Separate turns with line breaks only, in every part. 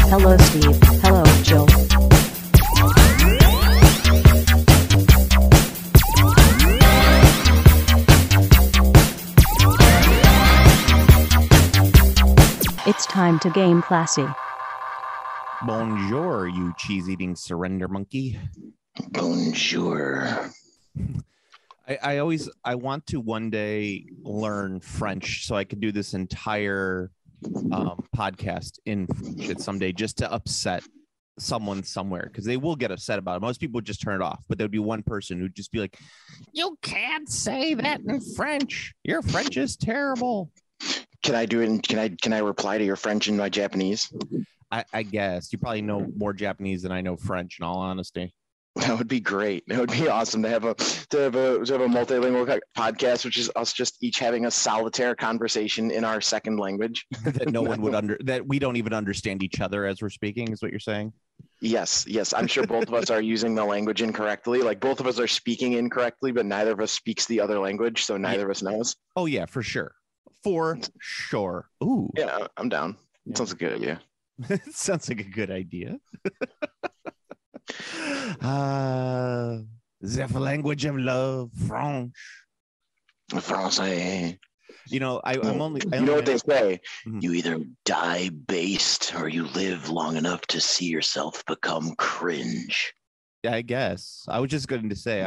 Hello, Steve. Hello, Jill. It's time to game classy.
Bonjour, you cheese-eating surrender monkey.
Bonjour.
I want to one day learn French so I could do this entire podcast in French someday, just to upset someone somewhere, because they will get upset about it. Most people would just turn it off, but there would be one person who'd just be like, "You can't say that in French. Your French is terrible."
Can I do it? Can I reply to your French in my Japanese?
I guess you probably know more Japanese than I know French, in all honesty.
That would be great. It would be awesome to have a multilingual podcast, which is us just each having a solitaire conversation in our second language
that no one would that we don't even understand each other as we're speaking, is what you're saying?
Yes. I'm sure both of us are using the language incorrectly. Like both of us are speaking incorrectly, but neither of us speaks the other language, so neither of us knows.
Oh yeah, for sure. For sure. Ooh.
Yeah, I'm down. Yeah. Sounds like a good idea.
It sounds like a good idea. The language of love, French.
Francais.
You know, I'm only.
You know what they say?
Mm-hmm.
You either die based or you live long enough to see yourself become cringe.
I guess. I was just going to say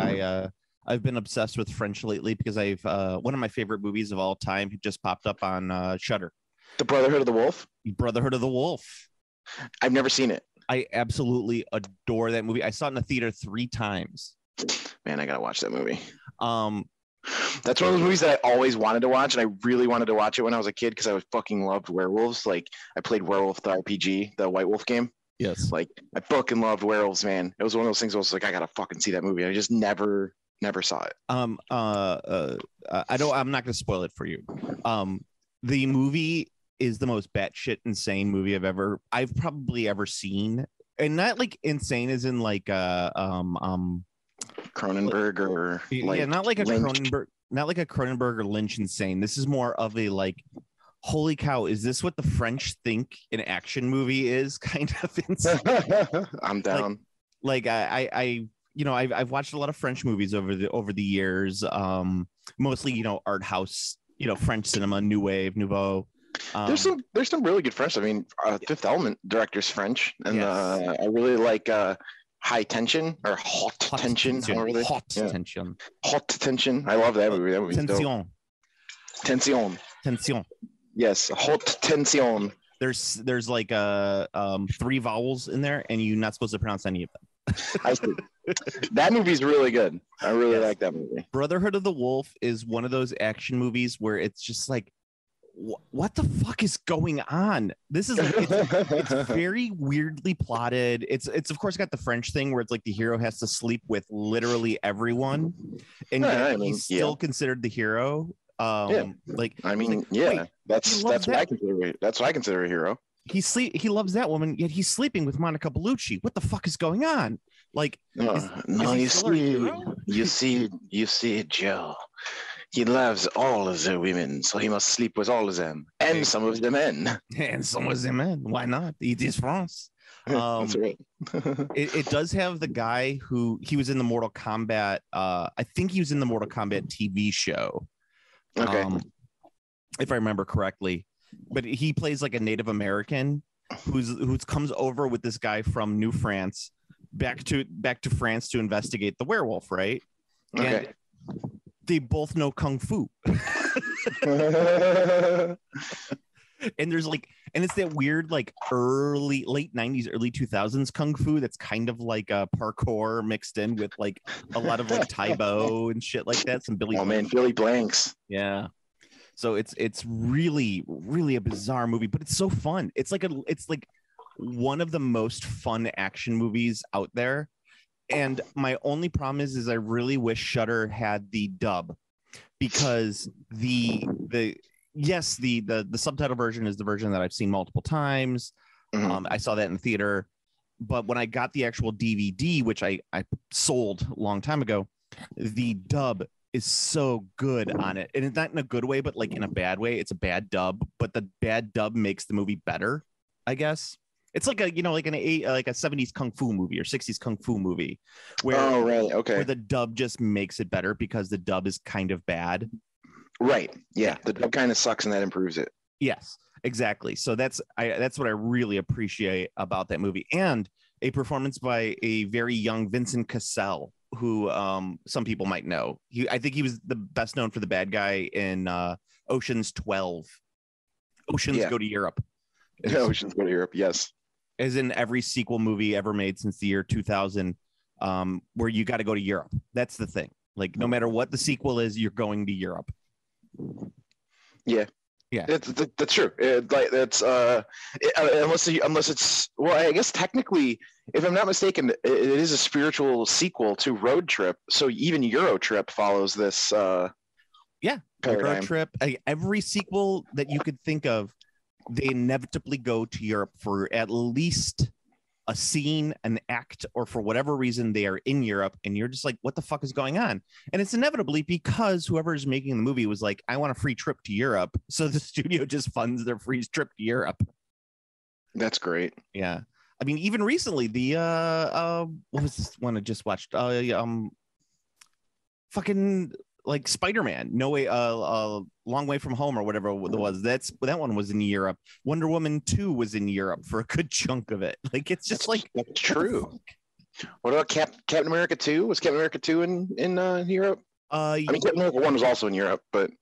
I've been obsessed with French lately because I've one of my favorite movies of all time just popped up on Shudder.
The Brotherhood of the Wolf?
Brotherhood of the Wolf.
I've never seen it.
I absolutely adore that movie. I saw it in the theater 3 times.
Man, I gotta watch that movie. That's one of those movies that I always wanted to watch, and I really wanted to watch it when I was a kid because I fucking loved werewolves. Like I played Werewolf the RPG, the White Wolf game.
Yes.
Like I fucking loved werewolves, man. It was one of those things where I was like, I gotta fucking see that movie. I just never saw it.
I'm not gonna spoil it for you. The movie is the most batshit insane movie I've probably ever seen, and not like insane as in like
Cronenberg or like
not like a
Lynch.
Cronenberg or Lynch insane. This is more of a like, holy cow, is this what the French think an action movie is? Kind of insane.
I'm down.
Like I've watched a lot of French movies over the years, mostly art house, French cinema, new wave, nouveau.
There's some really good French. I mean, Fifth Element director's French, and
yes.
I really like High Tension or Hot Tension.
Tension.
Hot Tension. I love that movie. That movie's dope. Tension. Yes, Hot Tension.
There's like 3 vowels in there, and you're not supposed to pronounce any of them.
I see. That movie's really good. I really like that movie.
Brotherhood of the Wolf is one of those action movies where it's just like, what the fuck is going on? This is it's very weirdly plotted. It's of course got the French thing where it's like the hero has to sleep with literally everyone, and he's still considered the hero. That's what I consider a hero. He loves that woman, yet he's sleeping with Monica Bellucci. What the fuck is going on? Like,
you see, Joe. He loves all of the women, so he must sleep with all of them, and some of the men.
And some of the men. Why not? It is France.
That's right.
it does have the guy he was in the Mortal Kombat. I think he was in the Mortal Kombat TV show.
Okay.
If I remember correctly, but he plays like a Native American who's comes over with this guy from New France back to France to investigate the werewolf, right?
Okay.
And they both know kung fu. And it's that weird like late 90s, early 2000s kung fu that's kind of like a parkour mixed in with like a lot of like Taibo and shit like that. Some Billy.
Oh man, Billy Blanks.
Yeah. So it's really, really a bizarre movie, but it's so fun. It's like one of the most fun action movies out there. And my only problem is I really wish Shudder had the dub, because the subtitle version is the version that I've seen multiple times.
Mm-hmm.
I saw that in the theater, but when I got the actual DVD, which I sold a long time ago, the dub is so good on it, and it's not in a good way, but like in a bad way. It's a bad dub, but the bad dub makes the movie better, I guess. It's like like a 70s kung fu movie or 60s kung fu movie where
okay,
where the dub just makes it better because the dub is kind of bad.
Right. Yeah. The dub kind of sucks and that improves it.
Yes, exactly. So that's what I really appreciate about that movie, and a performance by a very young Vincent Cassel, who some people might know. I think he was the best known for the bad guy in Ocean's 12. Oceans Go to Europe.
Oceans Go to Europe. Yes.
As in every sequel movie ever made since the year 2000, where you got to go to Europe. That's the thing. Like, no matter what the sequel is, you're going to Europe.
Yeah. That's true. Unless it's, well, I guess technically, if I'm not mistaken, it is a spiritual sequel to Road Trip. So even Euro Trip follows this.
Euro Trip. Every sequel that you could think of, they inevitably go to Europe for at least a scene, an act, or for whatever reason they are in Europe, and you're just like, what the fuck is going on? And it's inevitably because whoever is making the movie was like, I want a free trip to Europe, so the studio just funds their free trip to Europe.
That's great.
Yeah, I mean, even recently, the what was this one I just watched? Fucking like Spider-Man, No Way, Long Way from Home, or whatever it was. That one was in Europe. Wonder Woman 2 was in Europe for a good chunk of it. Like, it's just
that's true. What about Captain America 2? Was Captain America 2 in Europe? I mean, Captain America 1 was also in Europe, but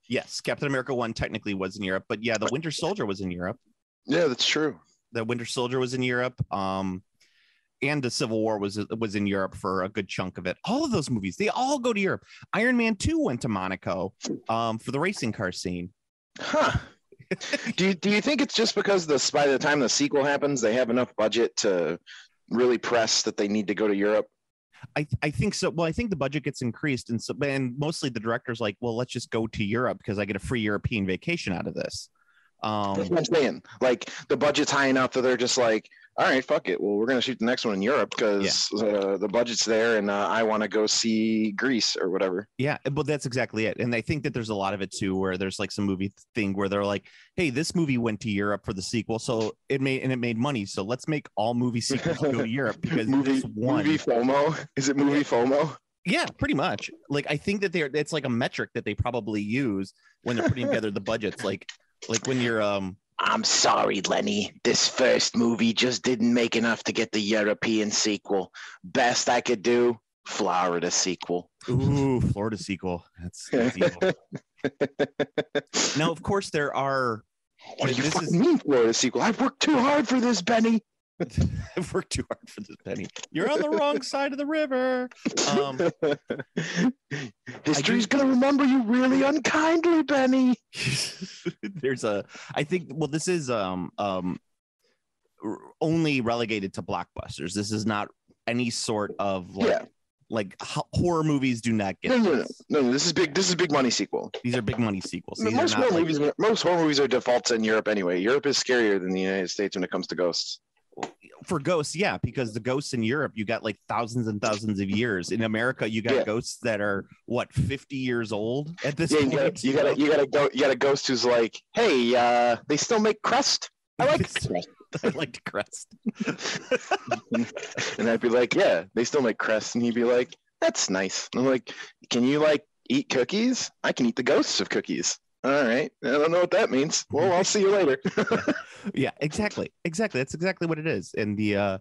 yes, Captain America 1 technically was in Europe, but yeah, the Winter Soldier was in Europe.
Yeah, that's true.
The Winter Soldier was in Europe. And the Civil War was in Europe for a good chunk of it. All of those movies, they all go to Europe. Iron Man 2 went to Monaco for the racing car scene.
Huh. Do you think it's just because by the time the sequel happens, they have enough budget to really press that they need to go to Europe?
I think so. Well, I think the budget gets increased, and mostly the director's like, well, let's just go to Europe because I get a free European vacation out of this.
That's what I'm saying. Like, the budget's high enough that they're just like, all right, fuck it. Well, we're going to shoot the next one in Europe because the budget's there, and I want to go see Greece or whatever.
Yeah, but that's exactly it. And I think that there's a lot of it too, where there's like some movie thing where they're like, hey, this movie went to Europe for the sequel, so it made money. So let's make all movie sequels go to Europe because
movie FOMO. Is it movie FOMO?
Yeah, pretty much. Like, I think that it's like a metric that they probably use when they're putting together the budgets. Like when you're
I'm sorry, Lenny. This first movie just didn't make enough to get the European sequel. Best I could do, Florida sequel.
Ooh, Florida sequel. That's evil. Now, of course, there are.
What do you fucking mean, Florida sequel? I've worked too hard for this, Benny.
I've worked too hard for this, Benny. You're on the wrong side of the river.
History's gonna remember you really unkindly, Benny.
I think this is only relegated to blockbusters. This is not any sort of like horror movies do not get
no. This is big money sequel.
These are big money sequels.
Most horror movies are defaults in Europe anyway. Europe is scarier than the United States when it comes to ghosts.
For ghosts, yeah, because the ghosts in Europe, you got like thousands and thousands of years. In America, you got ghosts that are 50 years old at this point.
You got a ghost who's like, hey, they still make crust. I like crust.
I liked crust.
And I'd be like, yeah, they still make crust, and he'd be like, that's nice. And I'm like, can you like eat cookies? I can eat the ghosts of cookies. All right. I don't know what that means. Well, I'll see you later.
Yeah, exactly. That's exactly what it is. And the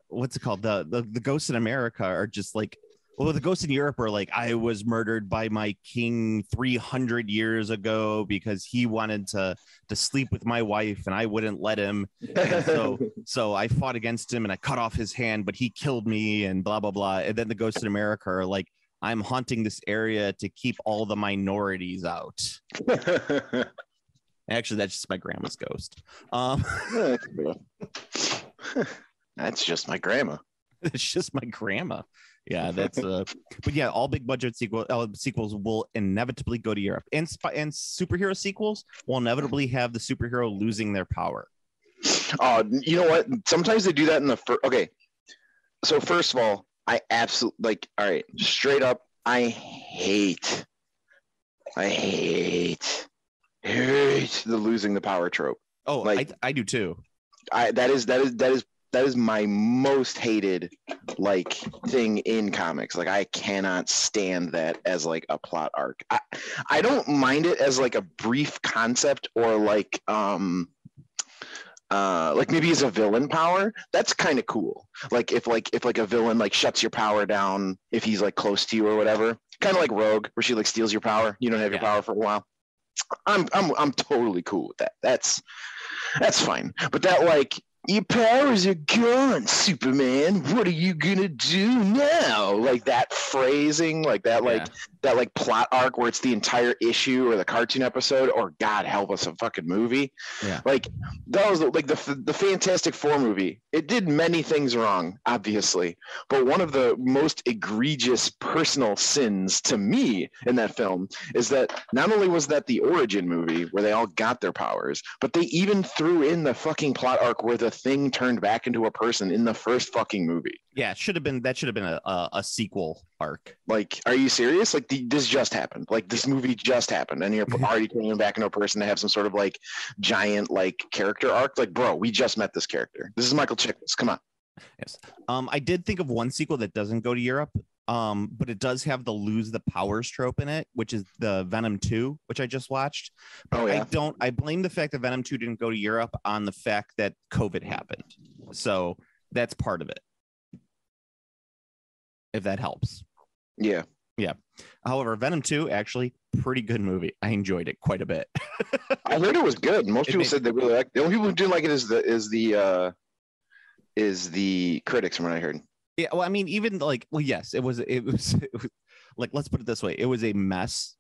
what's it called? The ghosts in America are just like, well, the ghosts in Europe are like, I was murdered by my king 300 years ago because he wanted to sleep with my wife and I wouldn't let him. And so I fought against him and I cut off his hand, but he killed me and blah, blah, blah. And then the ghosts in America are like, I'm haunting this area to keep all the minorities out. Actually, that's just my grandma's ghost.
That's just my grandma.
It's just my grandma. Yeah, that's but yeah, all big budget sequels will inevitably go to Europe, and superhero sequels will inevitably have the superhero losing their power.
You know what? Sometimes they do that in the first. Okay, so first of all, I absolutely all right, straight up, I hate the losing the power trope.
Oh, like, I do too.
That is my most hated like thing in comics. Like I cannot stand that as like a plot arc. I don't mind it as like a brief concept or like maybe as a villain power. That's kind of cool. Like if a villain like shuts your power down if he's like close to you or whatever. Kind of like Rogue, where she like steals your power. You don't have your power for a while. I'm totally cool with that. That's fine. But that like your powers are gone, Superman. What are you gonna do now? Like that phrasing, like that, that like plot arc where it's the entire issue or the cartoon episode, or God help us, a fucking movie.
Yeah.
Like that was like the Fantastic Four movie. It did many things wrong, obviously, but one of the most egregious personal sins to me in that film is that not only was that the origin movie where they all got their powers, but they even threw in the fucking plot arc where the thing turned back into a person in the first fucking movie.
Yeah, that should have been a sequel arc.
Like, are you serious? Like, this just happened. Like, this movie just happened, and you're already turning him back into a person to have some sort of like giant like character arc. Like, bro, we just met this character. This is Michael Chiklis. Come on.
Yes. I did think of one sequel that doesn't go to Europe, but it does have the lose the powers trope in it, which is the Venom 2, which I just watched. But
oh, yeah.
I blame the fact that Venom 2 didn't go to Europe on the fact that COVID happened. So that's part of it. If that helps.
Yeah.
Yeah. However, Venom 2, actually, pretty good movie. I enjoyed it quite a bit.
I heard it was good. Most people said they really liked it. The only people who didn't like it is the critics, from what I heard.
Yeah, well, I mean, even like, well, yes, it was like, let's put it this way. It was a mess,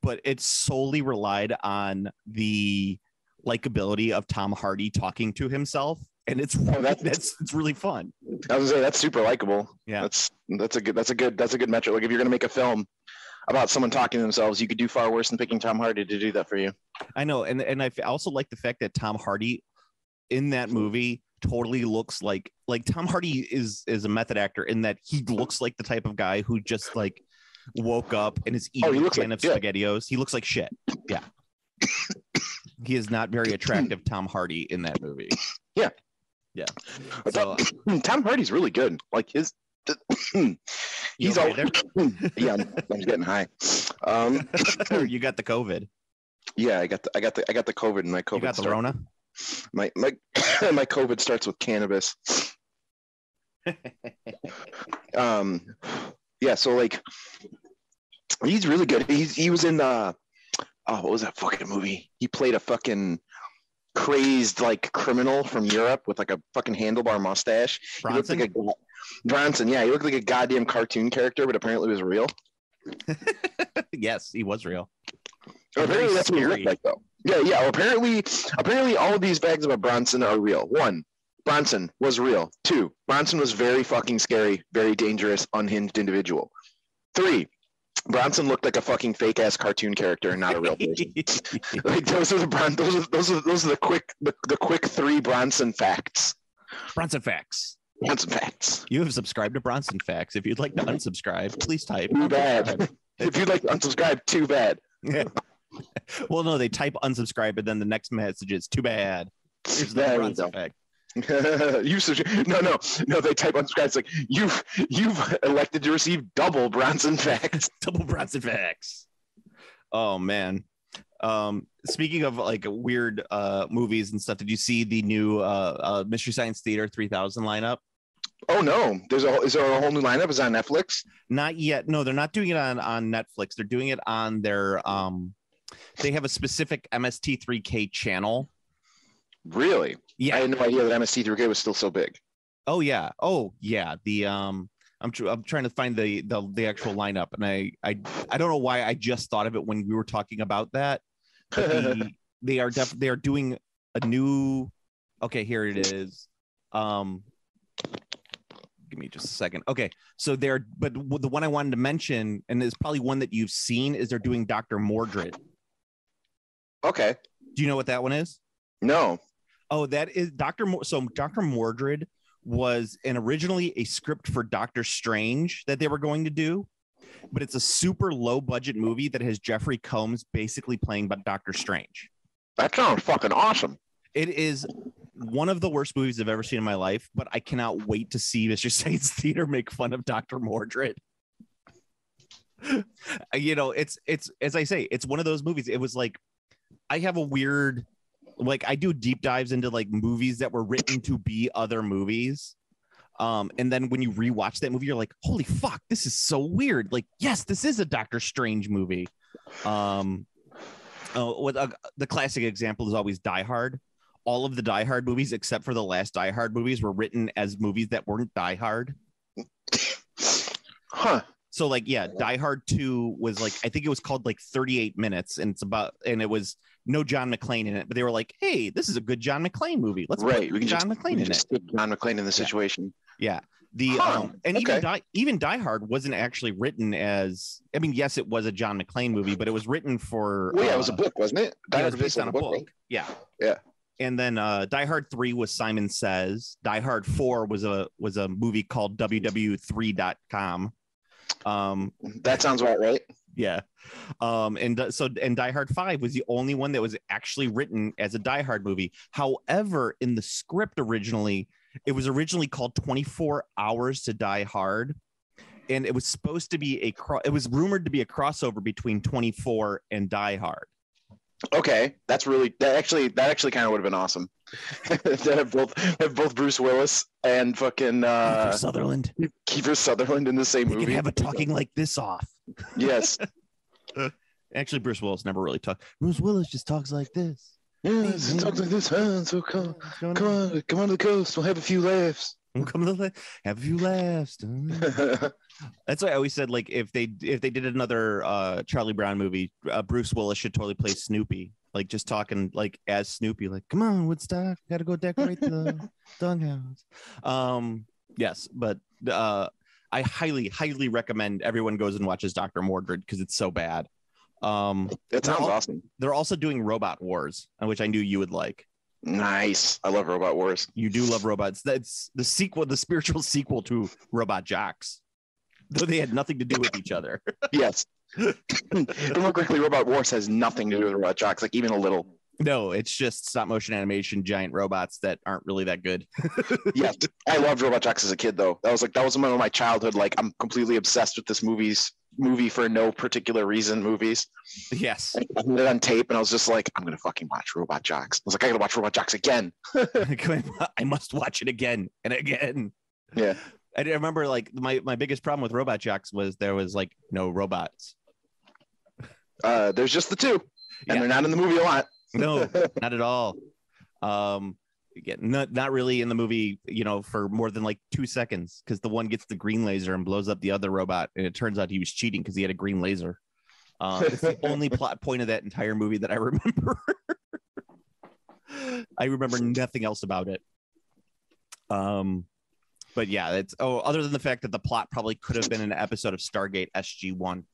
but it solely relied on the likability of Tom Hardy talking to himself. And it's really fun.
I was gonna say that's super likable.
Yeah,
that's a good metric. Like if you're gonna make a film about someone talking to themselves, you could do far worse than picking Tom Hardy to do that for you.
I know, and I also like the fact that Tom Hardy in that movie totally looks like Tom Hardy is a method actor in that he looks like the type of guy who just like woke up and is eating a can of SpaghettiOs. He looks like shit. Yeah. He is not very attractive, Tom Hardy, in that movie.
Yeah.
Yeah.
So Tom Hardy's really good. Like he's all
there?
Yeah, I'm getting high.
You got the COVID.
Yeah, I got the COVID, and my COVID.
You got the Rona?
My my COVID starts with cannabis. Yeah, so like he's really good. He was in what was that fucking movie? He played a fucking crazed like criminal from Europe with like a fucking handlebar mustache.
Bronson?
He looked like Bronson, yeah, he looked like a goddamn cartoon character, but apparently was real.
Yes, he was real.
Apparently that's what he looked like, though. Yeah. Well, apparently all of these bags about Bronson are real. 1, Bronson was real. 2, Bronson was very fucking scary, very dangerous, unhinged individual. 3, Bronson looked like a fucking fake ass cartoon character and not a real person. Like those are the quick 3 Bronson facts.
Bronson facts.
Bronson facts.
You have subscribed to Bronson Facts. If you'd like to unsubscribe, please type.
Too bad. If you'd like to unsubscribe, too bad.
Yeah. Well, no, they type unsubscribe, and then the next message is too bad. Here's the Bronson fact.
No, they type unsubscribe. It's like you've elected to receive double Bronson facts.
Double Bronson facts. Oh man. Speaking of like weird movies and stuff, did you see the new Mystery Science Theater 3000 lineup?
Oh no, is there a whole new lineup? Is it on Netflix?
Not yet. No, they're not doing it on Netflix. They're doing it on their they have a specific MST3K channel.
Really?
Yeah.
I had no idea that MST3K was still so big.
Oh yeah. The I'm trying to find the actual lineup, and I don't know why I just thought of it when we were talking about that. But they are doing a new. Okay, here it is. Give me just a second. Okay, so but the one I wanted to mention, and is probably one that you've seen, is they're doing Dr. Mordred.
Okay.
Do you know what that one is?
No.
Oh, that is Dr. Mordred was originally a script for Doctor Strange that they were going to do, but it's a super low budget movie that has Jeffrey Combs basically playing Doctor Strange.
That sounds fucking awesome.
It is one of the worst movies I've ever seen in my life, but I cannot wait to see Mr. Science Theater make fun of Dr. Mordred. You know, it's as I say, it's one of those movies. It was like, I have a weird, like, I do deep dives into like movies that were written to be other movies. And then when you rewatch that movie, you're like, holy fuck, this is so weird. Like, yes, this is a Doctor Strange movie. The classic example is always Die Hard. All of the Die Hard movies, except for the last Die Hard movies, were written as movies that weren't Die Hard.
Huh.
So like, yeah, Die Hard 2 was like, I think it was called like 38 minutes, and it was no John McClane in it, but they were like, hey, this is a good John McClane movie. Let's put John McClane in it.
Stick John McClane in the situation.
Yeah. Even Die Hard wasn't actually written as, I mean, yes, it was a John McClane movie, but it was written for
it was a book, wasn't it?
Die Hard was based on a book. Right? Yeah.
Yeah.
And then Die Hard 3 was Simon Says. Die Hard 4 was a movie called WW3.com.
That sounds about right.
Yeah. And Die Hard 5 was the only one that was actually written as a Die Hard movie. However, in the script originally, it was originally called 24 Hours to Die Hard. And it was supposed to be it was rumored to be a crossover between 24 and Die Hard.
Okay, that actually kind of would have been awesome. That have both Bruce Willis and fucking Kiefer Sutherland in the same movie.
Can have a talking like this off.
Yes.
Actually, Bruce Willis never really talked. Bruce Willis just talks like this.
Yes, he talks like this. Huh? So come on to the coast. We'll have a few laughs.
Have a few laughs. That's why I always said, like, if they did another Charlie Brown movie, Bruce Willis should totally play Snoopy, like just talking like as Snoopy, like, come on, Woodstock, gotta go decorate the doghouse. Yes, but I highly recommend everyone goes and watches Dr. Mordred because it's so bad.
That sounds awesome.
They're also doing Robot Wars, which I knew you would like.
Nice. I love Robot Wars.
You do love robots. That's the sequel, the spiritual sequel to Robot Jocks, though they had nothing to do with each other.
Yes. More quickly, Robot Wars has nothing to do with Robot Jocks, like even a little.
No, it's just stop motion animation giant robots that aren't really that good.
Yes, I loved Robot Jocks as a kid, though. That was one of my childhood. Like, I'm completely obsessed with this movie for no particular reason. Movies.
Yes.
I had it on tape, and I was just like, I'm gonna fucking watch Robot Jocks. I was like, I gotta watch Robot Jocks again.
I must watch it again and again.
Yeah.
I remember, like, my biggest problem with Robot Jocks was there was like no robots.
There's just the two, and they're not in the movie a lot.
No, not at all. Again, not really in the movie, you know, for more than like 2 seconds, because the one gets the green laser and blows up the other robot, and it turns out he was cheating because he had a green laser. It's the only plot point of that entire movie that I remember. I remember nothing else about it. But yeah, other than the fact that the plot probably could have been an episode of Stargate SG-1,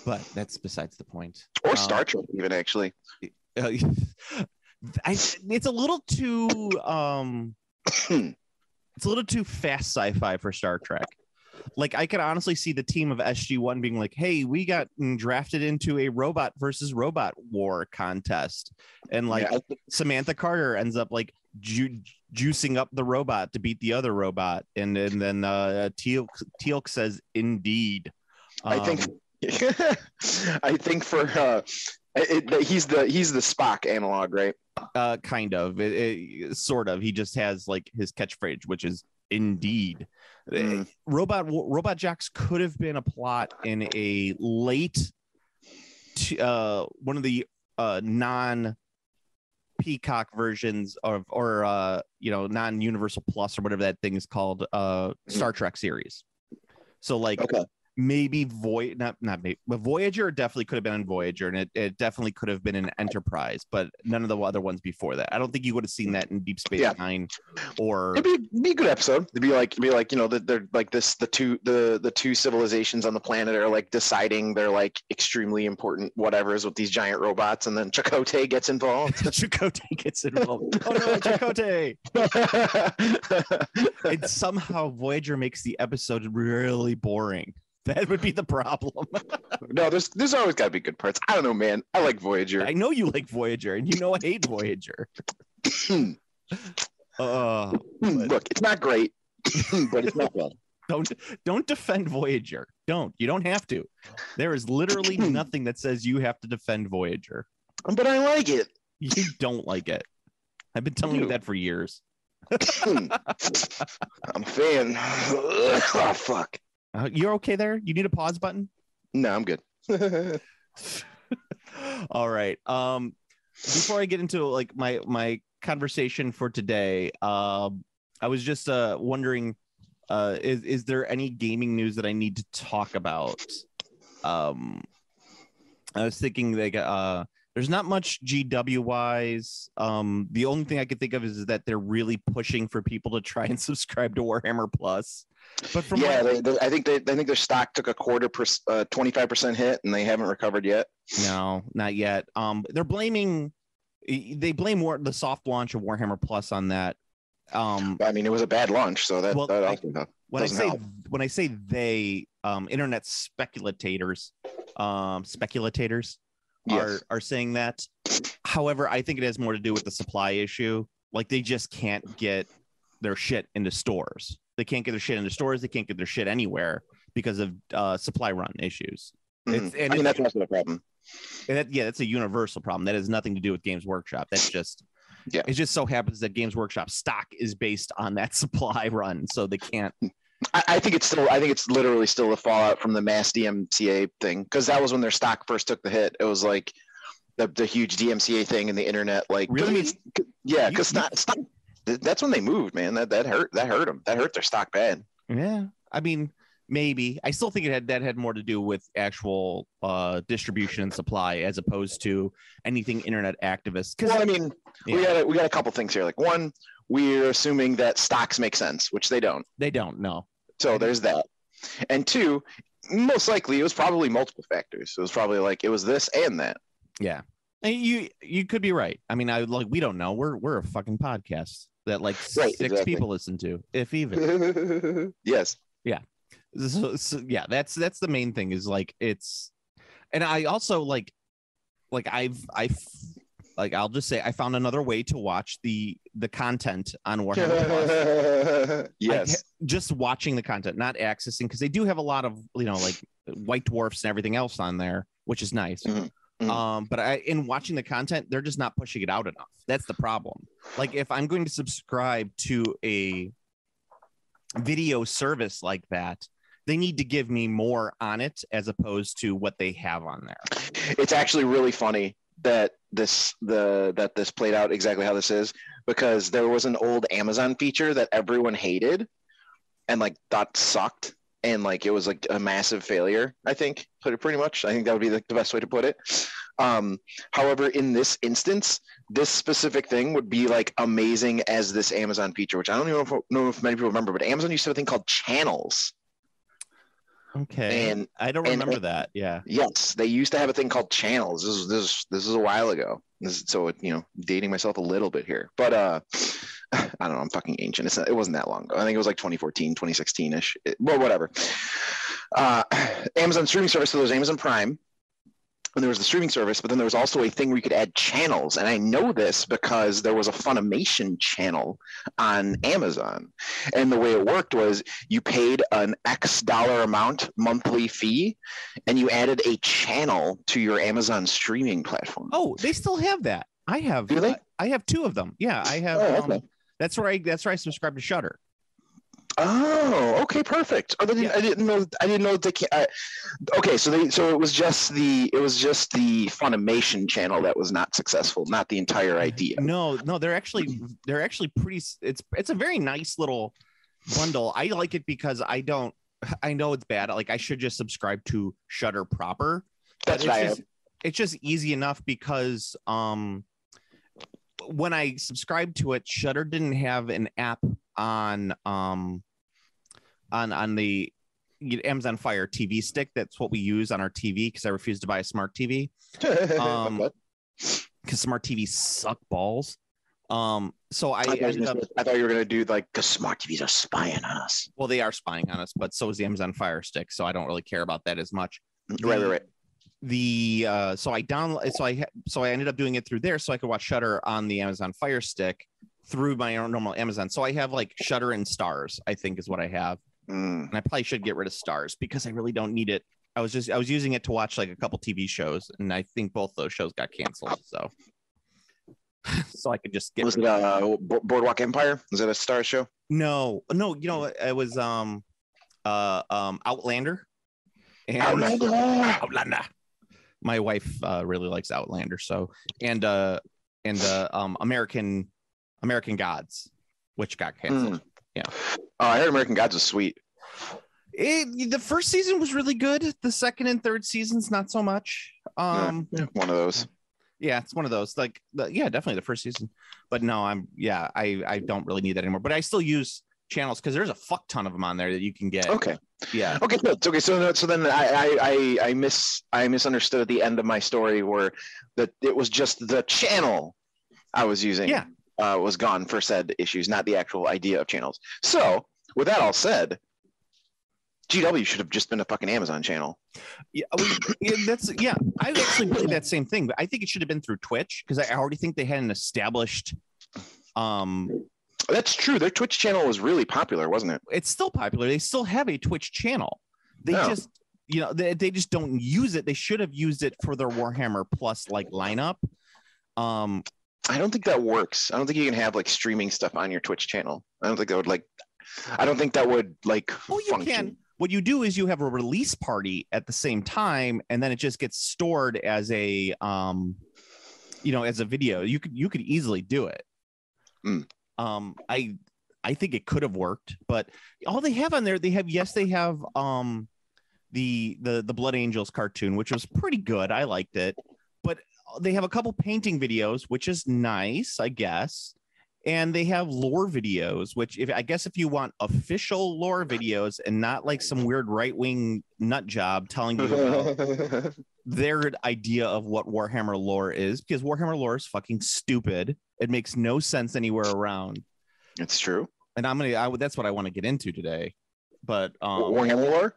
but that's besides the point.
Or Star Trek, even, actually.
It's a little too fast sci-fi for Star Trek. Like, I could honestly see the team of SG-1 being like, hey, we got drafted into a robot versus robot war contest, and like Samantha Carter ends up like juicing up the robot to beat the other robot, and then Teal'c says indeed.
I think for he's the Spock analog, right?
Kind of, sort of. He just has like his catchphrase, which is indeed. Robot Jocks could have been a plot in a late one of the non Peacock versions of, or non-Universal Plus or whatever that thing is called, Star Trek series. So like, maybe not maybe, but Voyager definitely could have been in Voyager, and it definitely could have been an Enterprise, but none of the other ones before that. I don't think you would have seen that in Deep Space Nine, or
it'd be a good episode. It'd be like they're like this, the two civilizations on the planet are like deciding they're like extremely important whatever's with these giant robots, and then Chakotay gets involved.
Chakotay gets involved. Oh no, Chakotay! And somehow Voyager makes the episode really boring. That would be the problem.
No, there's always got to be good parts. I don't know, man. I like Voyager.
I know you like Voyager, and you know I hate Voyager.
Look, it's not great, but it's not bad.
Don't defend Voyager. You don't have to. There is literally nothing that says you have to defend Voyager.
But I like it.
You don't like it. I've been telling you that for years.
I'm a fan. Oh, fuck.
You're okay there? You need a pause button?
No, I'm good.
All right. Before I get into like my conversation for today, I was just wondering, is there any gaming news that I need to talk about? I was thinking like there's not much GW wise. The only thing I could think of is that they're really pushing for people to try and subscribe to Warhammer Plus. But from
I think their stock took a 25% hit, and they haven't recovered yet.
No, not yet. They blame the soft launch of Warhammer Plus on that.
I mean, it was a bad launch, so that
when I say they, internet speculators
yes.
are saying that. However, I think it has more to do with the supply issue. Like they just can't get their shit into stores. They can't get their shit into stores. They can't get their shit anywhere because of supply run issues.
Mm-hmm. That's also the problem.
That's a universal problem. That has nothing to do with Games Workshop. That's just it just so happens that Games Workshop stock is based on that supply run, so they can't.
I think it's literally still the fallout from the mass DMCA thing, because that was when their stock first took the hit. It was like the huge DMCA thing in the internet. Like,
really?
Because stock. That's when they moved, man. That hurt them. That hurt their stock bad.
Yeah, I mean, maybe. I still think that had more to do with actual distribution and supply as opposed to anything internet activists.
Well, I mean, we got a couple things here. Like, one, we're assuming that stocks make sense, which they don't.
They don't. No.
So there's that. And two, most likely it was probably multiple factors. It was probably like it was this and that.
Yeah. And you could be right. I mean, we don't know. We're a fucking podcast that like six people listen to, if even.
Yes.
Yeah. So yeah, that's the main thing is like it's, and I also I'll just say I found another way to watch the content on Warhammer Plus.
Yes.
Just watching the content, not accessing, because they do have a lot of like white dwarfs and everything else on there, which is nice.
Mm-hmm. Mm-hmm.
But in watching the content, they're just not pushing it out enough. That's the problem. Like if I'm going to subscribe to a video service like that, they need to give me more on it as opposed to what they have on there.
It's actually really funny that this played out exactly how this is, because there was an old Amazon feature that everyone hated and like thought sucked, and like it was like a massive failure. I think pretty much. I think that would be the best way to put it. However, in this instance, this specific thing would be like amazing as this Amazon feature, which I don't even know if many people remember, but Amazon used to have a thing called channels.
Okay. And I don't remember that. Yeah.
Yes, they used to have a thing called channels. This is a while ago. So dating myself a little bit here, but I don't know. I'm fucking ancient. It wasn't that long ago. I think it was like 2014, 2016 ish. Well, whatever. Amazon streaming service. So there was Amazon Prime, and there was the streaming service, but then there was also a thing where you could add channels. And I know this because there was a Funimation channel on Amazon. And the way it worked was you paid an X dollar amount monthly fee, and you added a channel to your Amazon streaming platform.
Oh, they still have that. I have.
Do they?
I have two of them. Yeah, I have.
Okay.
That's where I subscribe to Shudder.
Oh, okay, perfect. Oh, I didn't know they can't. Okay, so it was just the Funimation channel that was not successful, not the entire idea.
No, they're actually pretty. It's a very nice little bundle. I like it because I know it's bad. Like I should just subscribe to Shudder proper.
That's right.
It's just easy enough because when I subscribed to it, Shudder didn't have an app on the Amazon Fire TV stick. That's what we use on our TV because I refuse to buy a smart TV. Because smart TVs suck balls. So I ended up.
I thought you were gonna do like because smart TVs are spying on us.
Well, they are spying on us, but so is the Amazon Fire Stick. So I don't really care about that as much.
Right.
So I ended up doing it through there so I could watch Shudder on the Amazon Fire Stick, through my own normal Amazon. So I have like Shudder and Stars, I think is what I have. And I probably should get rid of Stars because I really don't need it. I was using it to watch like a couple TV shows, and I think both those shows got canceled. So I could just get.
Was it Boardwalk Empire? Was that a Star show?
No. You know, it was Outlander. And Outlander. My wife really likes Outlander, so and American Gods, which got canceled. Yeah.
I heard American Gods was sweet.
The first season was really good. The second and third seasons, not so much.
One of those.
Yeah, it's one of those. Like, definitely the first season. But no, I don't really need that anymore. But I still use channels because there's a fuck ton of them on there that you can get.
Okay.
Yeah.
Okay. Good. Okay. So then I misunderstood at the end of my story where that it was just the channel I was using.
Yeah.
Was gone for said issues, not the actual idea of channels. So with that all said, GW should have just been a fucking Amazon channel.
Yeah, I actually believe that same thing, but I think it should have been through Twitch because I already think they had an established.
That's true. Their Twitch channel was really popular, wasn't it?
It's still popular. They still have a Twitch channel. They just, they just don't use it. They should have used it for their Warhammer Plus like lineup.
I don't think that works. I don't think you can have like streaming stuff on your Twitch channel. I don't think that would function.
You can. What you do is you have a release party at the same time, and then it just gets stored as a as a video. You could easily do it. I think it could have worked, but all they have on there, they have the Blood Angels cartoon, which was pretty good. I liked it, but they have a couple painting videos, which is nice, I guess. And they have lore videos, which if you want official lore videos and not like some weird right-wing nut job telling you about their idea of what Warhammer lore is, because Warhammer lore is fucking stupid. It makes no sense anywhere around.
It's true.
And that's what I want to get into today. But
Warhammer lore?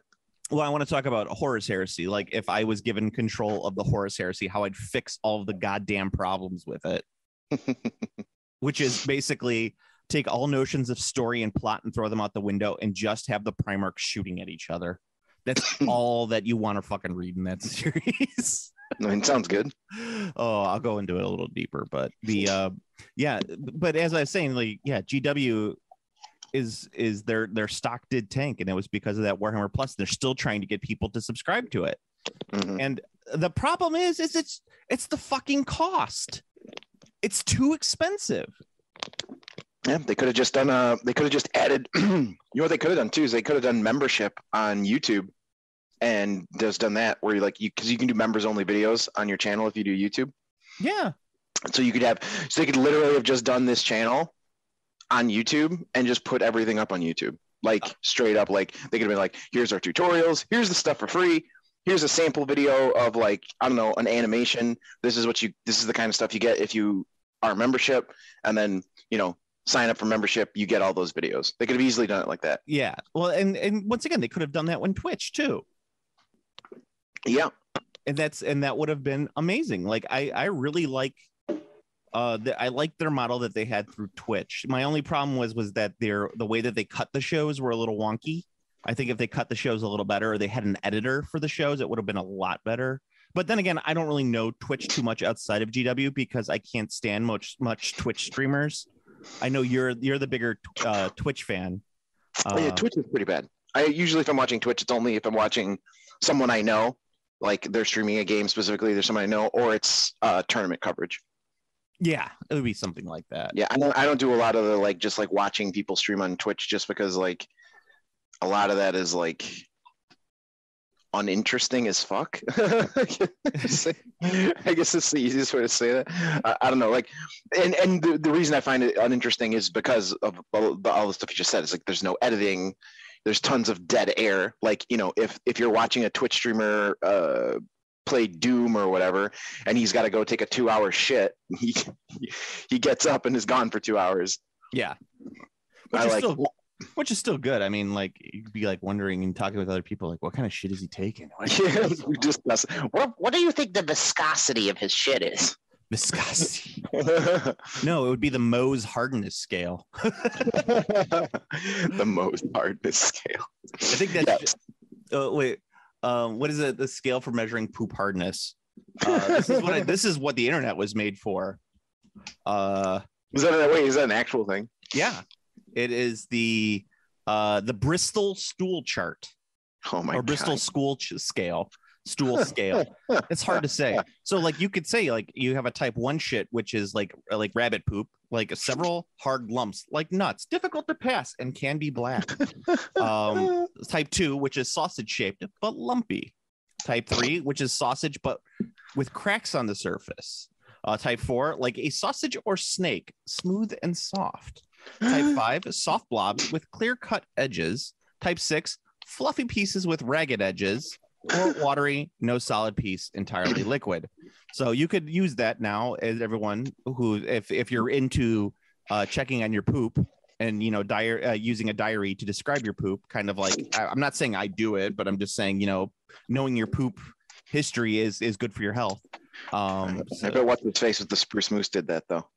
Well, I want to talk about Horus Heresy. Like if I was given control of the Horus Heresy, how I'd fix all of the goddamn problems with it. Which is basically take all notions of story and plot and throw them out the window and just have the Primarchs shooting at each other. That's all that you want to fucking read in that series.
I mean, sounds good.
Oh, I'll go into it a little deeper, but but as I was saying, like, GW is their stock did tank, and it was because of that Warhammer Plus. They're still trying to get people to subscribe to it. Mm-hmm. And the problem is it's the fucking cost. It's too expensive.
Yeah, they could have just done. They could have just added. You know what they could have done too is they could have done membership on YouTube, and just done that where because you can do members only videos on your channel if you do YouTube.
Yeah.
So they could literally have just done this channel on YouTube and just put everything up on YouTube, straight up. Like they could have been like, here's our tutorials, here's the stuff for free. Here's a sample video of an animation. This is the kind of stuff you get if you are a membership, and then, sign up for membership. You get all those videos. They could have easily done it like that.
Yeah. Well, and once again, they could have done that on Twitch too.
Yeah.
And that would have been amazing. Like I really like, I like their model that they had through Twitch. My only problem was that the way that they cut the shows were a little wonky. I think if they cut the shows a little better, or they had an editor for the shows, it would have been a lot better. But then again, I don't really know Twitch too much outside of GW because I can't stand much Twitch streamers. I know you're the bigger Twitch fan.
Yeah, Twitch is pretty bad. If I'm watching Twitch, it's only if I'm watching someone I know, like they're streaming a game specifically, there's someone I know, or it's tournament coverage.
Yeah, it would be something like that.
Yeah, I don't do a lot of the just watching people stream on Twitch just because a lot of that is uninteresting as fuck. I guess it's the easiest way to say that. I don't know. And the reason I find it uninteresting is because of all the stuff you just said. It's there's no editing. There's tons of dead air. If you're watching a Twitch streamer play Doom or whatever, and he's got to go take a 2-hour shit, he gets up and is gone for 2 hours.
Yeah. Which is still good. I mean, you'd be wondering and talking with other people, what kind of shit is he taking?
Yeah, we discuss. What do you think the viscosity of his shit is?
Viscosity. No, it would be the Mohs hardness scale.
The Mohs hardness scale.
I think that's wait. What is it? The scale for measuring poop hardness. This is what the internet was made for.
Is that an actual thing?
Yeah, it is the Bristol stool chart.
Oh my God.
Bristol stool scale. It's hard to say. So like you could say like you have a type 1 shit, which is like rabbit poop, like several hard lumps, like nuts, difficult to pass and can be black. Type 2, which is sausage shaped but lumpy. Type 3, which is sausage but with cracks on the surface. Type 4, like a sausage or snake, smooth and soft. Type 5, soft blobs with clear cut edges. Type 6, fluffy pieces with ragged edges. Or watery, no solid piece, entirely liquid. So you could use that now as everyone who, if you're into checking on your poop and, you know, using a diary to describe your poop, kind of like, I'm not saying I do it, but I'm just saying, you know, knowing your poop history is good for your health. I
bet what's his face with the spruce moose did that though.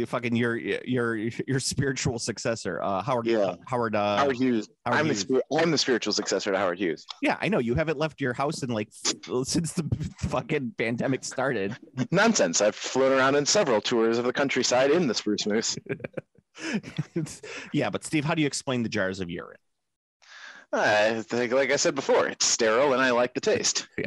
Fucking your spiritual successor, Howard Hughes.
I'm the spiritual successor to Howard Hughes.
Yeah, I know. You haven't left your house in like since the fucking pandemic started.
Nonsense. I've flown around in several tours of the countryside in the spruce moose.
Yeah, but Steve, how do you explain the jars of urine?
I think, like I said before, it's sterile and I like the taste.
Yeah.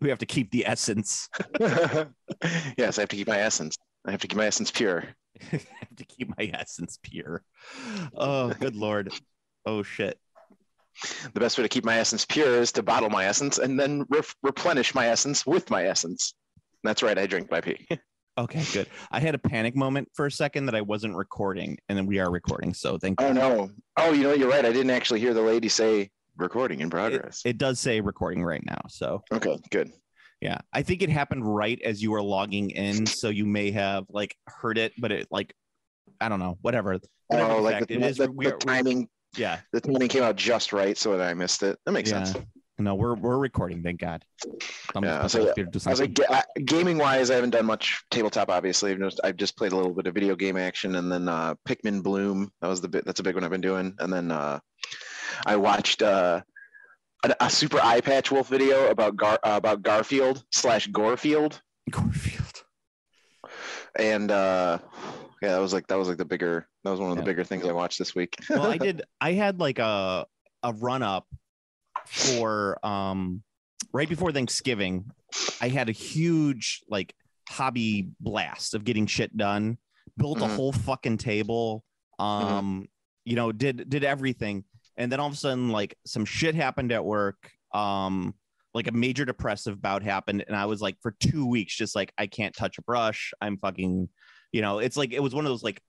We have to keep the essence.
Yes, I have to keep my essence. I have to keep my essence pure.
I have to keep my essence pure. Oh, good Lord. Oh, shit.
The best way to keep my essence pure is to bottle my essence and then replenish my essence with my essence. That's right. I drink my pee.
Okay, good. I had a panic moment for a second that I wasn't recording, and then we are recording. So thank you.
Oh, no. Oh, you know, you're right. I didn't actually hear the lady say recording in progress.
It does say recording right now. So
okay, good.
Yeah, I think it happened right as you were logging in, so you may have like heard it, but it like I don't know, whatever.
Oh, like the timing.
Yeah,
the timing came out just right, so that I missed it. That makes sense.
No, we're recording, thank God.
Gaming wise, I haven't done much tabletop. Obviously, I've just played a little bit of video game action, and then Pikmin Bloom. That's a big one I've been doing, and then I watched a super eye patch wolf video about Garfield / Gorefield. And that was one of the bigger things I watched this week.
Well, I had like a run up for right before Thanksgiving. I had a huge like hobby blast of getting shit done, built a whole fucking table, you know, did everything. And then all of a sudden, like some shit happened at work. Like a major depressive bout happened. And I was like, for 2 weeks, just like, I can't touch a brush. I'm fucking, you know, it's like, it was one of those like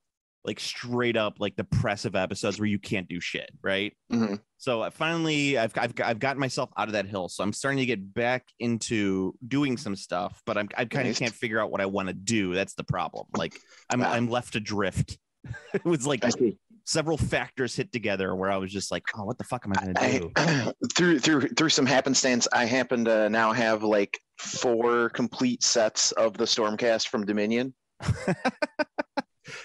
straight up like depressive episodes where you can't do shit. Right.
Mm-hmm.
So finally I've gotten myself out of that hill. So I'm starting to get back into doing some stuff, but I kind of can't figure out what I want to do. That's the problem. Like I'm left adrift. It was like several factors hit together where I was just like, oh, what the fuck am I gonna
do? Through some happenstance, I happen to now have like 4 complete sets of the Stormcast from Dominion.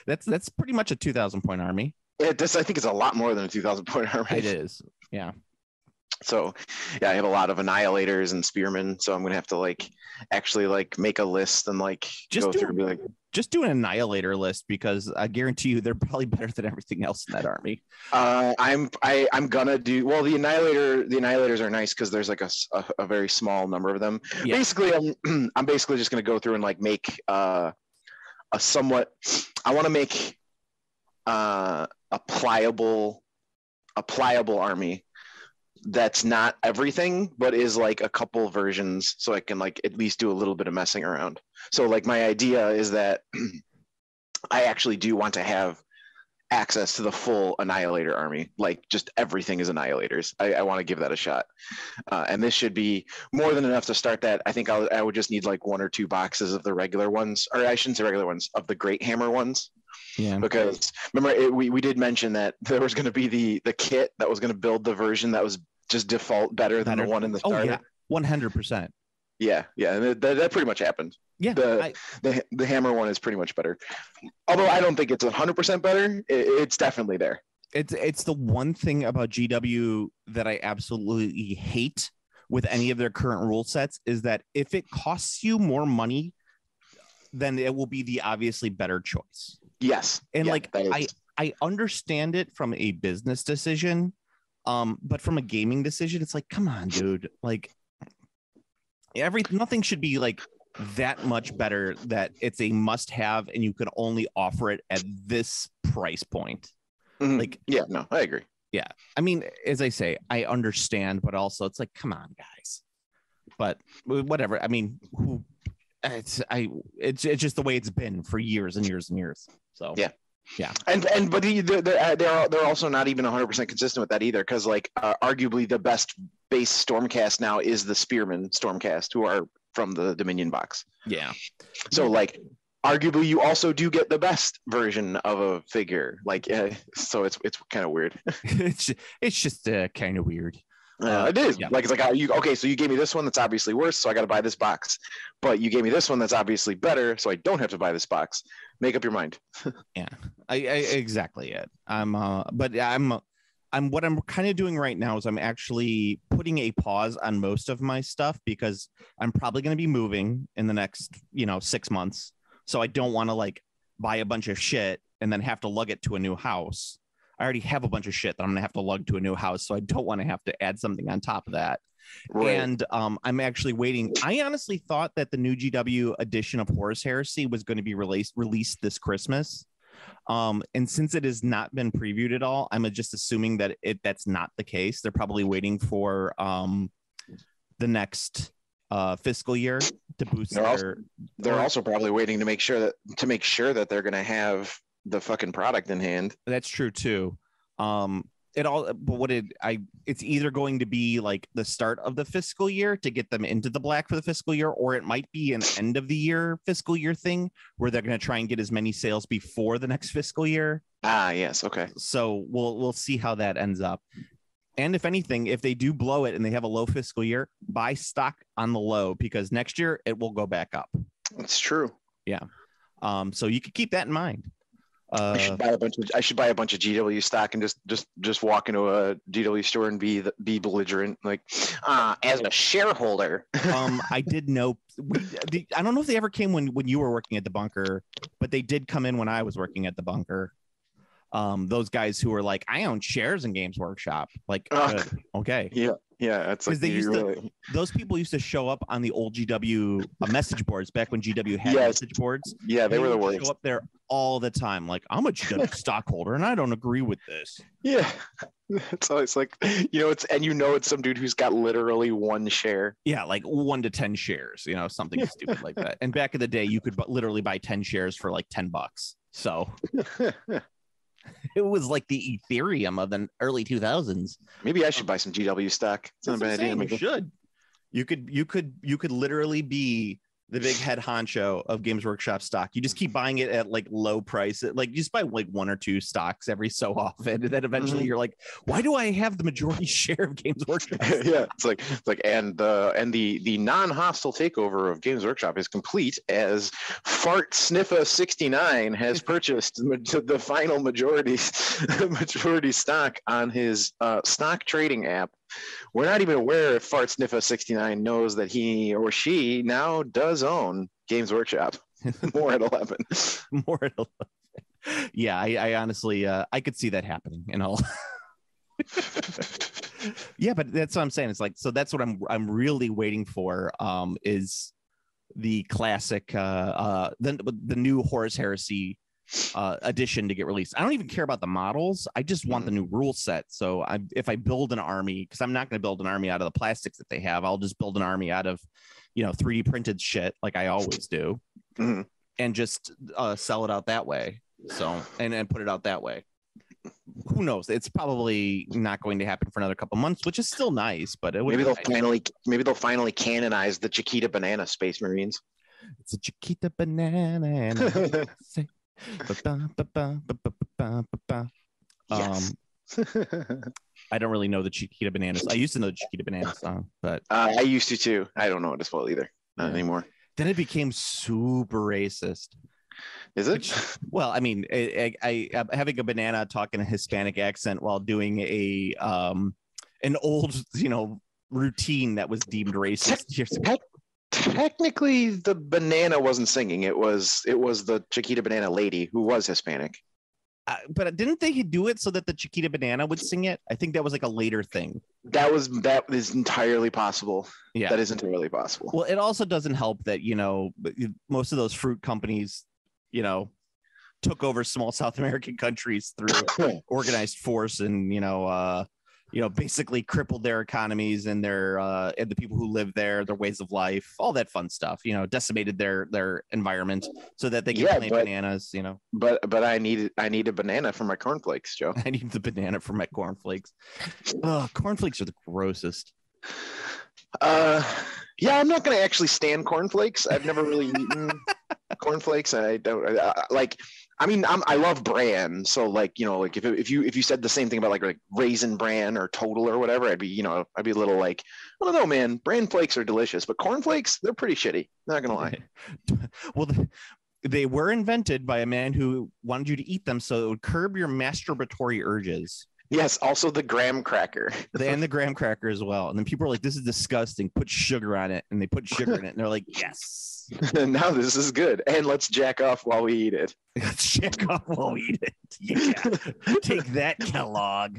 That's pretty much a 2,000 point army.
I think it's a lot more than a 2,000 point army.
It is, yeah.
So, yeah, I have a lot of annihilators and spearmen. So I'm gonna have to like actually like make a list and like go through and be like,
just do an annihilator list, because I guarantee you they're probably better than everything else in that army.
I'm gonna do well. The annihilators are nice because there's like a very small number of them. Yeah. Basically, I'm basically just gonna go through and like make a somewhat. I want to make a pliable army that's not everything, but is like a couple versions, so I can like at least do a little bit of messing around. So like my idea is that I actually do want to have access to the full annihilator army, like just everything is annihilators. I want to give that a shot, and this should be more than enough to start that. I think I would just need like 1 or 2 boxes of the regular ones, or I shouldn't say regular ones, of the Great Hammer ones. Yeah, because remember we did mention that there was going to be the kit that was going to build the version that was just default better than the one in the starter.
Oh yeah, 100%.
Yeah, that pretty much happened.
Yeah,
the hammer one is pretty much better. Although I don't think it's 100% better. It's definitely there.
It's the one thing about GW that I absolutely hate with any of their current rule sets is that if it costs you more money, then it will be the obviously better choice.
Yes.
And I understand it from a business decision, but from a gaming decision, it's like, come on, dude. Like nothing should be like that much better that it's a must have and you can only offer it at this price point.
Mm-hmm.
Like,
yeah, no, I agree.
Yeah. I mean, as I say, I understand, but also it's like, come on, guys. But whatever. I mean, it's just the way it's been for years and years and years. So
yeah. But they're also not even 100% consistent with that either, because like arguably the best base Stormcast now is the Spearman Stormcast, who are from the Dominion box.
Yeah.
So like arguably you also do get the best version of a figure. Like so it's kind of weird.
it's just kind of weird.
It is.
Yeah.
Like it's like okay, so you gave me this one that's obviously worse, so I got to buy this box. But you gave me this one that's obviously better, so I don't have to buy this box. Make up your mind.
Yeah, I exactly it. I'm what I'm kind of doing right now is I'm actually putting a pause on most of my stuff because I'm probably going to be moving in the next 6 months. So I don't want to like buy a bunch of shit and then have to lug it to a new house. I already have a bunch of shit that I'm gonna have to lug to a new house, so I don't want to have to add something on top of that. Right. And I'm actually waiting. I honestly thought that the new GW edition of Horus Heresy was going to be released this Christmas. And since it has not been previewed at all, I'm just assuming that that's not the case. They're probably waiting for the next fiscal year to boost
they're also probably waiting to make sure that they're going to have the fucking product in hand.
That's true too. It's either going to be like the start of the fiscal year to get them into the black for the fiscal year, or it might be an end of the year fiscal year thing where they're going to try and get as many sales before the next fiscal year.
Yes. Okay.
So we'll see how that ends up. And if anything, if they do blow it and they have a low fiscal year, buy stock on the low, because next year it will go back up.
That's true.
Yeah. So you could keep that in mind.
I should buy a bunch of GW stock and just walk into a GW store and be belligerent, like as a shareholder.
I did know. I don't know if they ever came when you were working at the bunker, but they did come in when I was working at the bunker. Those guys who were like, I own shares in Games Workshop. Like, okay,
yeah, it's like
those people used to show up on the old GW message boards back when GW had message boards.
Yeah, they were the worst.
Show up there all the time, like, I'm a GW stockholder and I don't agree with this.
Yeah, so it's like it's some dude who's got literally one share.
Yeah, like 1 to 10 shares, something stupid like that. And back in the day, you could literally buy 10 shares for like $10. So. It was like the Ethereum of the early 2000s.
Maybe I should buy some GW stock. It's not a bad idea.
You should. You could literally be the big head honcho of Games Workshop stock. You just keep buying it at like low price. Like you just buy like 1 or 2 stocks every so often, and then eventually you're like, why do I have the majority share of Games Workshop?
Yeah, it's like and the non-hostile takeover of Games Workshop is complete, as Fart Sniffa 69 has purchased the final majority stock on his stock trading app. We're not even aware if Fart Sniffa 69 knows that he or she now does own Games Workshop. More at 11.
More at 11. Yeah, I honestly, I could see that happening and all. Yeah, but that's what I'm saying. It's like, so that's what I'm really waiting for. Is the classic, the new Horus Heresy edition to get released. I don't even care about the models. I just want the new rule set. So if I build an army, because I'm not going to build an army out of the plastics that they have, I'll just build an army out of 3D printed shit like I always do, and just sell it out that way. So and put it out that way. Who knows? It's probably not going to happen for another couple months, which is still nice. But maybe
they'll finally canonize the Chiquita Banana Space Marines.
It's a Chiquita banana.
Yes.
I don't really know the Chiquita Bananas. I used to know the Chiquita Bananas song, but
I used to too. I don't know it as well either. Not anymore.
then it became super racist.
Is it?
Which, well, I mean, I having a banana talking a Hispanic accent while doing an old, routine that was deemed racist years ago.
Technically, the banana wasn't singing. It was the Chiquita Banana lady who was Hispanic.
But didn't they do it so that the Chiquita Banana would sing it? I think that was like a later thing.
That is entirely possible.
Yeah,
that is entirely possible.
Well, it also doesn't help that most of those fruit companies, took over small South American countries through organized force and basically crippled their economies and and the people who live there, their ways of life, all that fun stuff. Decimated their environment so that they can plant bananas.
But I need a banana for my cornflakes, Joe.
I need the banana for my cornflakes. Cornflakes are the grossest.
Yeah, I'm not gonna actually stand cornflakes. I've never really eaten cornflakes. I don't like. I mean, I love bran, so if you said the same thing about like Raisin Bran or Total or whatever, I'd be a little like, I don't know, man. Bran flakes are delicious, but cornflakes, they're pretty shitty. Not gonna lie.
Well, they were invented by a man who wanted you to eat them so it would curb your masturbatory urges.
Yes, also the graham cracker.
And the graham cracker as well. And then people are like, this is disgusting. Put sugar on it. And they put sugar in it. And they're like, yes.
Now this is good. And let's jack off while we eat it.
Let's jack off while we eat it. Yeah. Take that, Kellogg.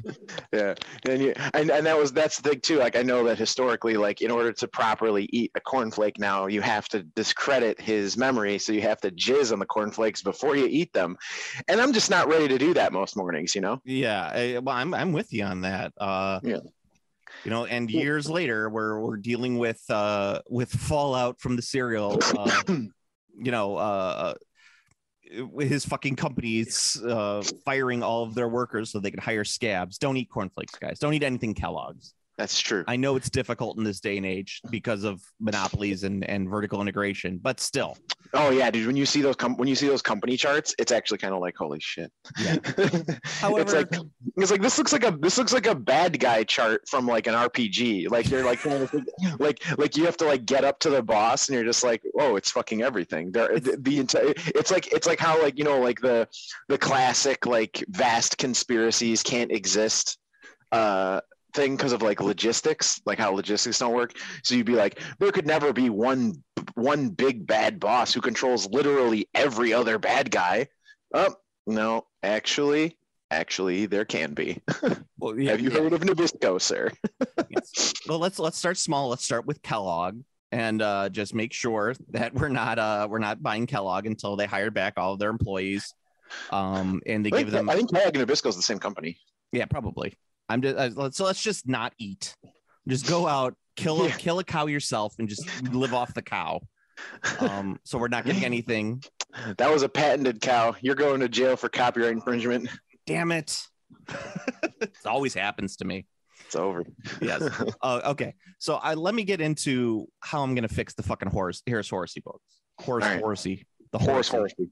Yeah. And that's the thing too. Like, I know that historically, like, in order to properly eat a cornflake now, you have to discredit his memory. So you have to jizz on the cornflakes before you eat them. And I'm just not ready to do that most mornings,
Yeah. Well, I'm with you on that.
Yeah.
And years later, we're dealing with fallout from the cereal. His fucking companies firing all of their workers so they could hire scabs. Don't eat cornflakes, guys. Don't eat anything Kellogg's.
That's true.
I know it's difficult in this day and age because of monopolies and vertical integration, but still.
Oh yeah, dude. When you see those company charts, it's actually kind of like, holy shit.
Yeah. However,
it's like this looks like a bad guy chart from like an RPG. Like you're like like you have to like get up to the boss and you're just like, oh, it's fucking everything. The entire it's like how like the classic like vast conspiracies can't exist. Thing because of like logistics, like how logistics don't work. So you'd be like, there could never be one big bad boss who controls literally every other bad guy. Oh no, actually there can be. Well, yeah, have you heard of Nabisco, sir?
Yes. Well, let's start small. Let's start with Kellogg and just make sure that we're not buying Kellogg until they hire back all of their employees. And they give them.
I think Kellogg and Nabisco is the same company.
Yeah, probably. So let's just not eat. Just go out, kill a cow yourself, and just live off the cow. So we're not getting anything.
That was a patented cow. You're going to jail for copyright infringement.
Damn it! It always happens to me.
It's over.
Yes. Okay. So let me get into how I'm gonna fix the fucking Horus Heresy books. Horus Heresy. The Horus Heresy.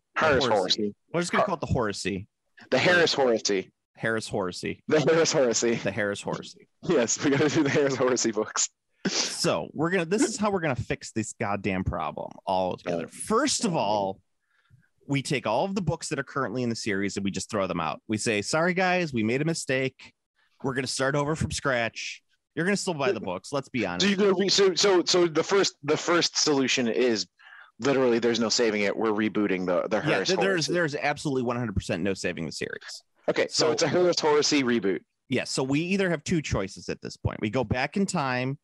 We're just gonna call it the Heresy.
The Harris Heresy.
Harris Heresy.
The Harris Heresy.
The Harris Heresy.
Yes, we gotta do the Harris Heresy books.
So this is how we're gonna fix this goddamn problem all together. First of all, we take all of the books that are currently in the series and we just throw them out. We say, sorry guys, we made a mistake. We're gonna start over from scratch. You're gonna still buy the books. Let's be honest.
So the first solution is literally there's no saving it. We're rebooting the Harris Heresy.
There's absolutely 100% no saving the series.
Okay, so it's a Horus Heresy reboot.
Yes, so we either have two choices at this point. We go back in time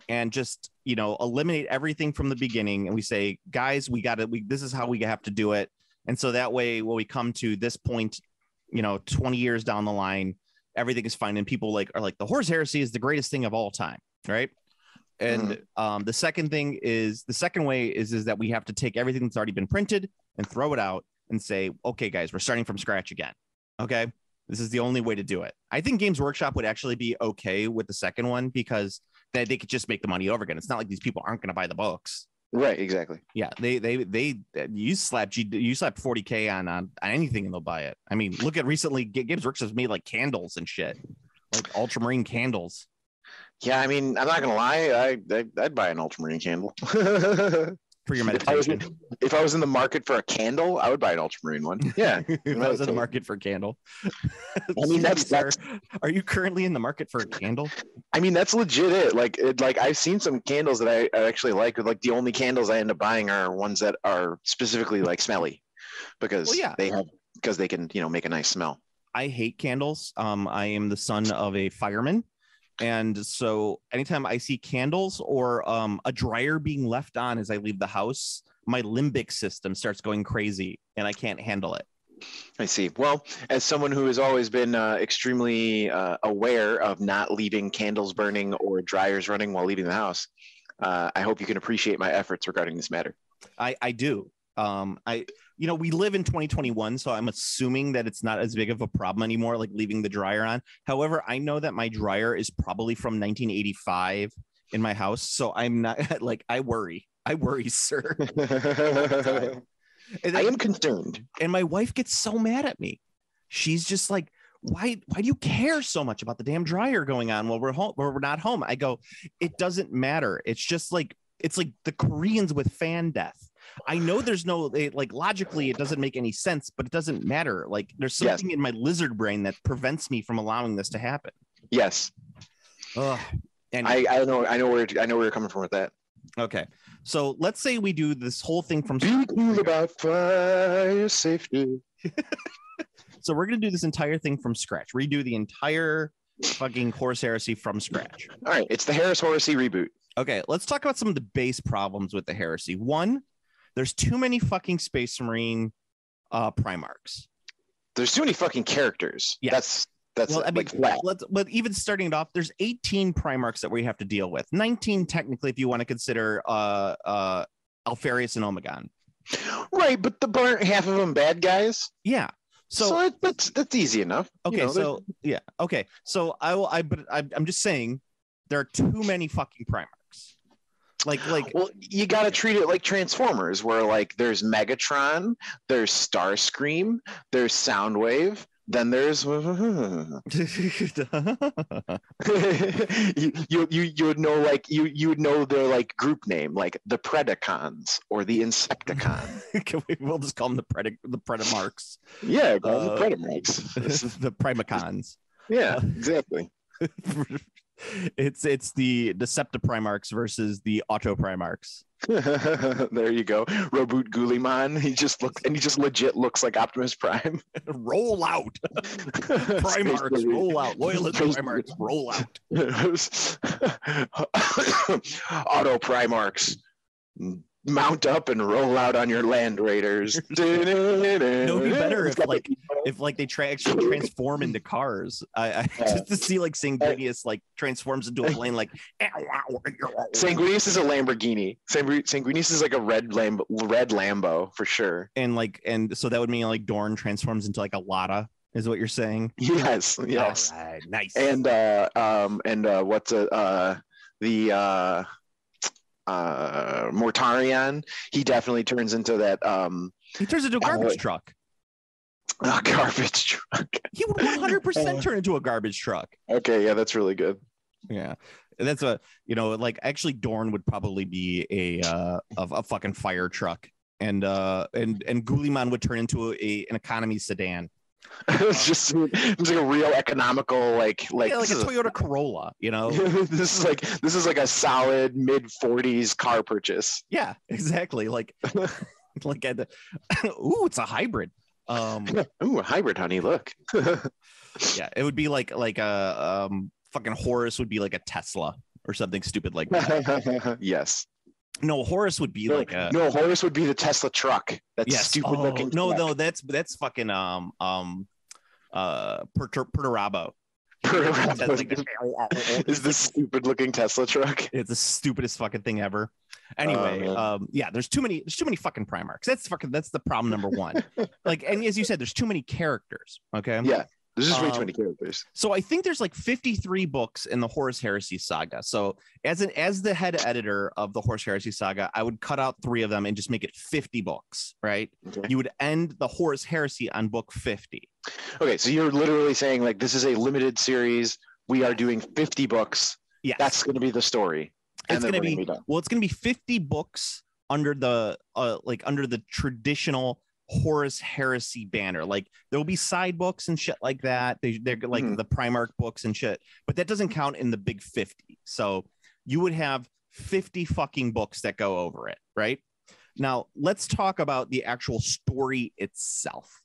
and just, eliminate everything from the beginning, and we say, guys, this is how we have to do it. And so that way, when we come to this point, 20 years down the line, everything is fine, and people are like, the Horus Heresy is the greatest thing of all time, right? And the second way is that we have to take everything that's already been printed and throw it out and say, okay, guys, we're starting from scratch again. Okay, this is the only way to do it. I think Games Workshop would actually be okay with the second one because they could just make the money over again. It's not like these people aren't going to buy the books.
Right, exactly.
Yeah, you slap $40K on anything and they'll buy it. I mean, look at recently Games Workshop's made like candles and shit. Like ultramarine candles.
Yeah, I mean, I'm not gonna lie, I'd buy an ultramarine candle.
For your meditation.
If I was in the market for a candle, I would buy an ultramarine one. Yeah.
If I was in the market for a candle.
I mean, that's
are you currently in the market for a candle?
I mean, that's legit it. Like I've seen some candles that I actually like. Like the only candles I end up buying are ones that are specifically like smelly because they can, make a nice smell.
I hate candles. I am the son of a fireman. And so anytime I see candles or a dryer being left on as I leave the house, my limbic system starts going crazy and I can't handle it.
I see. Well, as someone who has always been extremely aware of not leaving candles burning or dryers running while leaving the house, I hope you can appreciate my efforts regarding this matter.
I do. We live in 2021, so I'm assuming that it's not as big of a problem anymore, like leaving the dryer on. However, I know that my dryer is probably from 1985 in my house, so I'm not like I worry, sir.
I am concerned.
And my wife gets so mad at me. She's just like, why do you care so much about the damn dryer going on while we're not home? I go, it doesn't matter. It's just like the Koreans with fan death. I know there's no logically it doesn't make any sense, but it doesn't matter. Like there's something in my lizard brain that prevents me from allowing this to happen.
Yes.
And
I know where you're coming from with that.
Okay. So let's say we do this whole thing from
be cool about fire safety.
So we're going to do this entire thing from scratch. Redo the entire fucking Horus Heresy from scratch.
All right. It's the Horus Heresy reboot.
Okay. Let's talk about some of the base problems with the Heresy. One, there's too many fucking Space Marine Primarchs.
There's too many fucking characters.
Yeah.
That's
well, I mean, but even starting it off, there's 18 Primarchs that we have to deal with. 19 technically, if you want to consider Alfarius and Omegon.
Right, but half of them bad guys.
Yeah.
So that's easy enough.
Okay, yeah. Okay, so I'm just saying there are too many fucking Primarchs. Well,
you got to treat it like Transformers, where like there's Megatron, there's Starscream, there's Soundwave, then there's you would know you would know their like group name, like the Predacons or the Insecticon.
We'll just call them the Predamarks.
Yeah, the Predamarks.
The Primacons.
Yeah, exactly.
It's the Deceptiprimarchs versus the Autoprimarchs.
There you go. Reboot Guliman. He just legit looks like Optimus Prime.
Roll out. Primarchs, roll out. Loyalist Primarchs, roll out.
Auto Primarchs. Mount up and roll out on your Land Raiders.
No, it'd be better if they actually transform into cars. I just to see like Sanguinius like transforms into a plane like.
Sanguinius is a Lamborghini. Sanguinius is like a red Lambo for sure.
And so that would mean like Dorn transforms into like a Lada. Is what you're saying?
Yes.
All right, nice.
And what's the Mortarion, he definitely turns into that
he turns into a garbage truck.
A garbage truck.
He would 100% turn into a garbage truck.
Okay, yeah, that's really good.
Yeah. That's actually Dorn would probably be a fucking fire truck, and Guliman would turn into an economy sedan.
It's like a real economical like a
Toyota Corolla,
this is like a solid mid-40s car purchase.
Yeah, exactly. It's a hybrid.
Ooh, a hybrid, honey, look.
Yeah, it would be like a fucking Horus would be like a Tesla or something stupid like that.
Yes.
No, Horus would be
Horus would be the Tesla truck. That's stupid looking.
No, that's fucking Perturabo.
Is this stupid looking Tesla truck?
It's the stupidest fucking thing ever. Anyway, there's too many fucking Primarchs. That's the problem number one. And as you said, there's too many characters. Okay.
Yeah. There's just way too many characters.
So I think there's like 53 books in the Horus Heresy saga. So as the head editor of the Horus Heresy saga, I would cut out 3 of them and just make it 50 books, right? Okay. You would end the Horus Heresy on book 50.
Okay, so you're literally saying like this is a limited series we are doing 50 books.
Yes.
That's going to be the story.
It's going to be
done.
well, it's going to be 50 books under the under the traditional Horus Heresy banner. Like there will be side books and shit like that. They're like the Primarch books and shit, but that doesn't count in the big 50. So you would have 50 fucking books that go over it, right? Now let's talk about the actual story itself.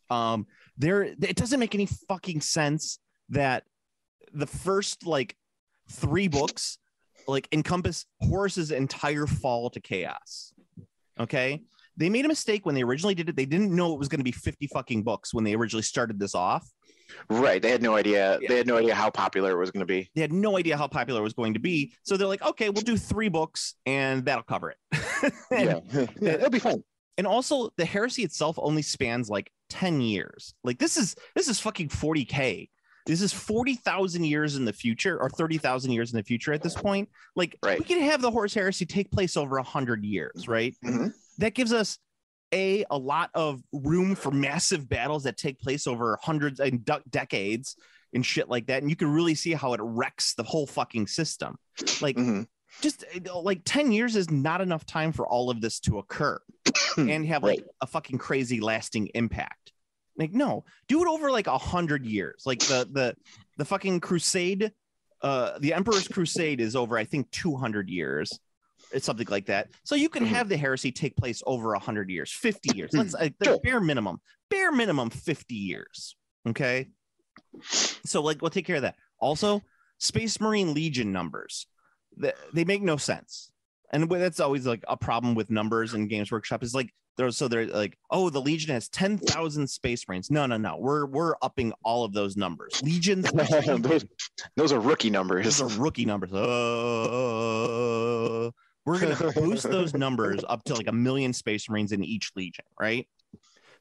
It doesn't make any fucking sense that the first like 3 books like encompass Horus's entire fall to chaos. Okay, they made a mistake when they originally did it. They didn't know it was going to be 50 fucking books when they originally started this off.
Right, they had no idea. Yeah. They had no idea how popular it was going to be.
They had no idea how popular it was going to be. So they're like, okay, we'll do 3 books and that'll cover it.
Yeah, it'll be fun.
And also, the heresy itself only spans like 10 years. Like this is fucking 40K. This is 40,000 years in the future, or 30,000 years in the future at this point. Like we can have the Horus Heresy take place over 100 years, right? Mm-hmm. That gives us a lot of room for massive battles that take place over hundreds and decades and shit like that. And you can really see how it wrecks the whole fucking system. Like just like 10 years is not enough time for all of this to occur and have like a fucking crazy lasting impact. Like, no, do it over like 100 years. Like the fucking crusade, the Emperor's Crusade is over, I think, 200 years. It's something like that. So you can have the heresy take place over 100 years, 50 years. Let's bare minimum 50 years. Okay. So like, we'll take care of that. Also, Space Marine Legion numbers, they make no sense. And that's always like a problem with numbers in Games Workshop is like, they're like, oh, the Legion has 10,000 Space Marines. No. We're upping all of those numbers. Legions.
those are rookie numbers.
Those are rookie numbers. We're going to boost those numbers up to like 1 million Space Marines in each Legion, right?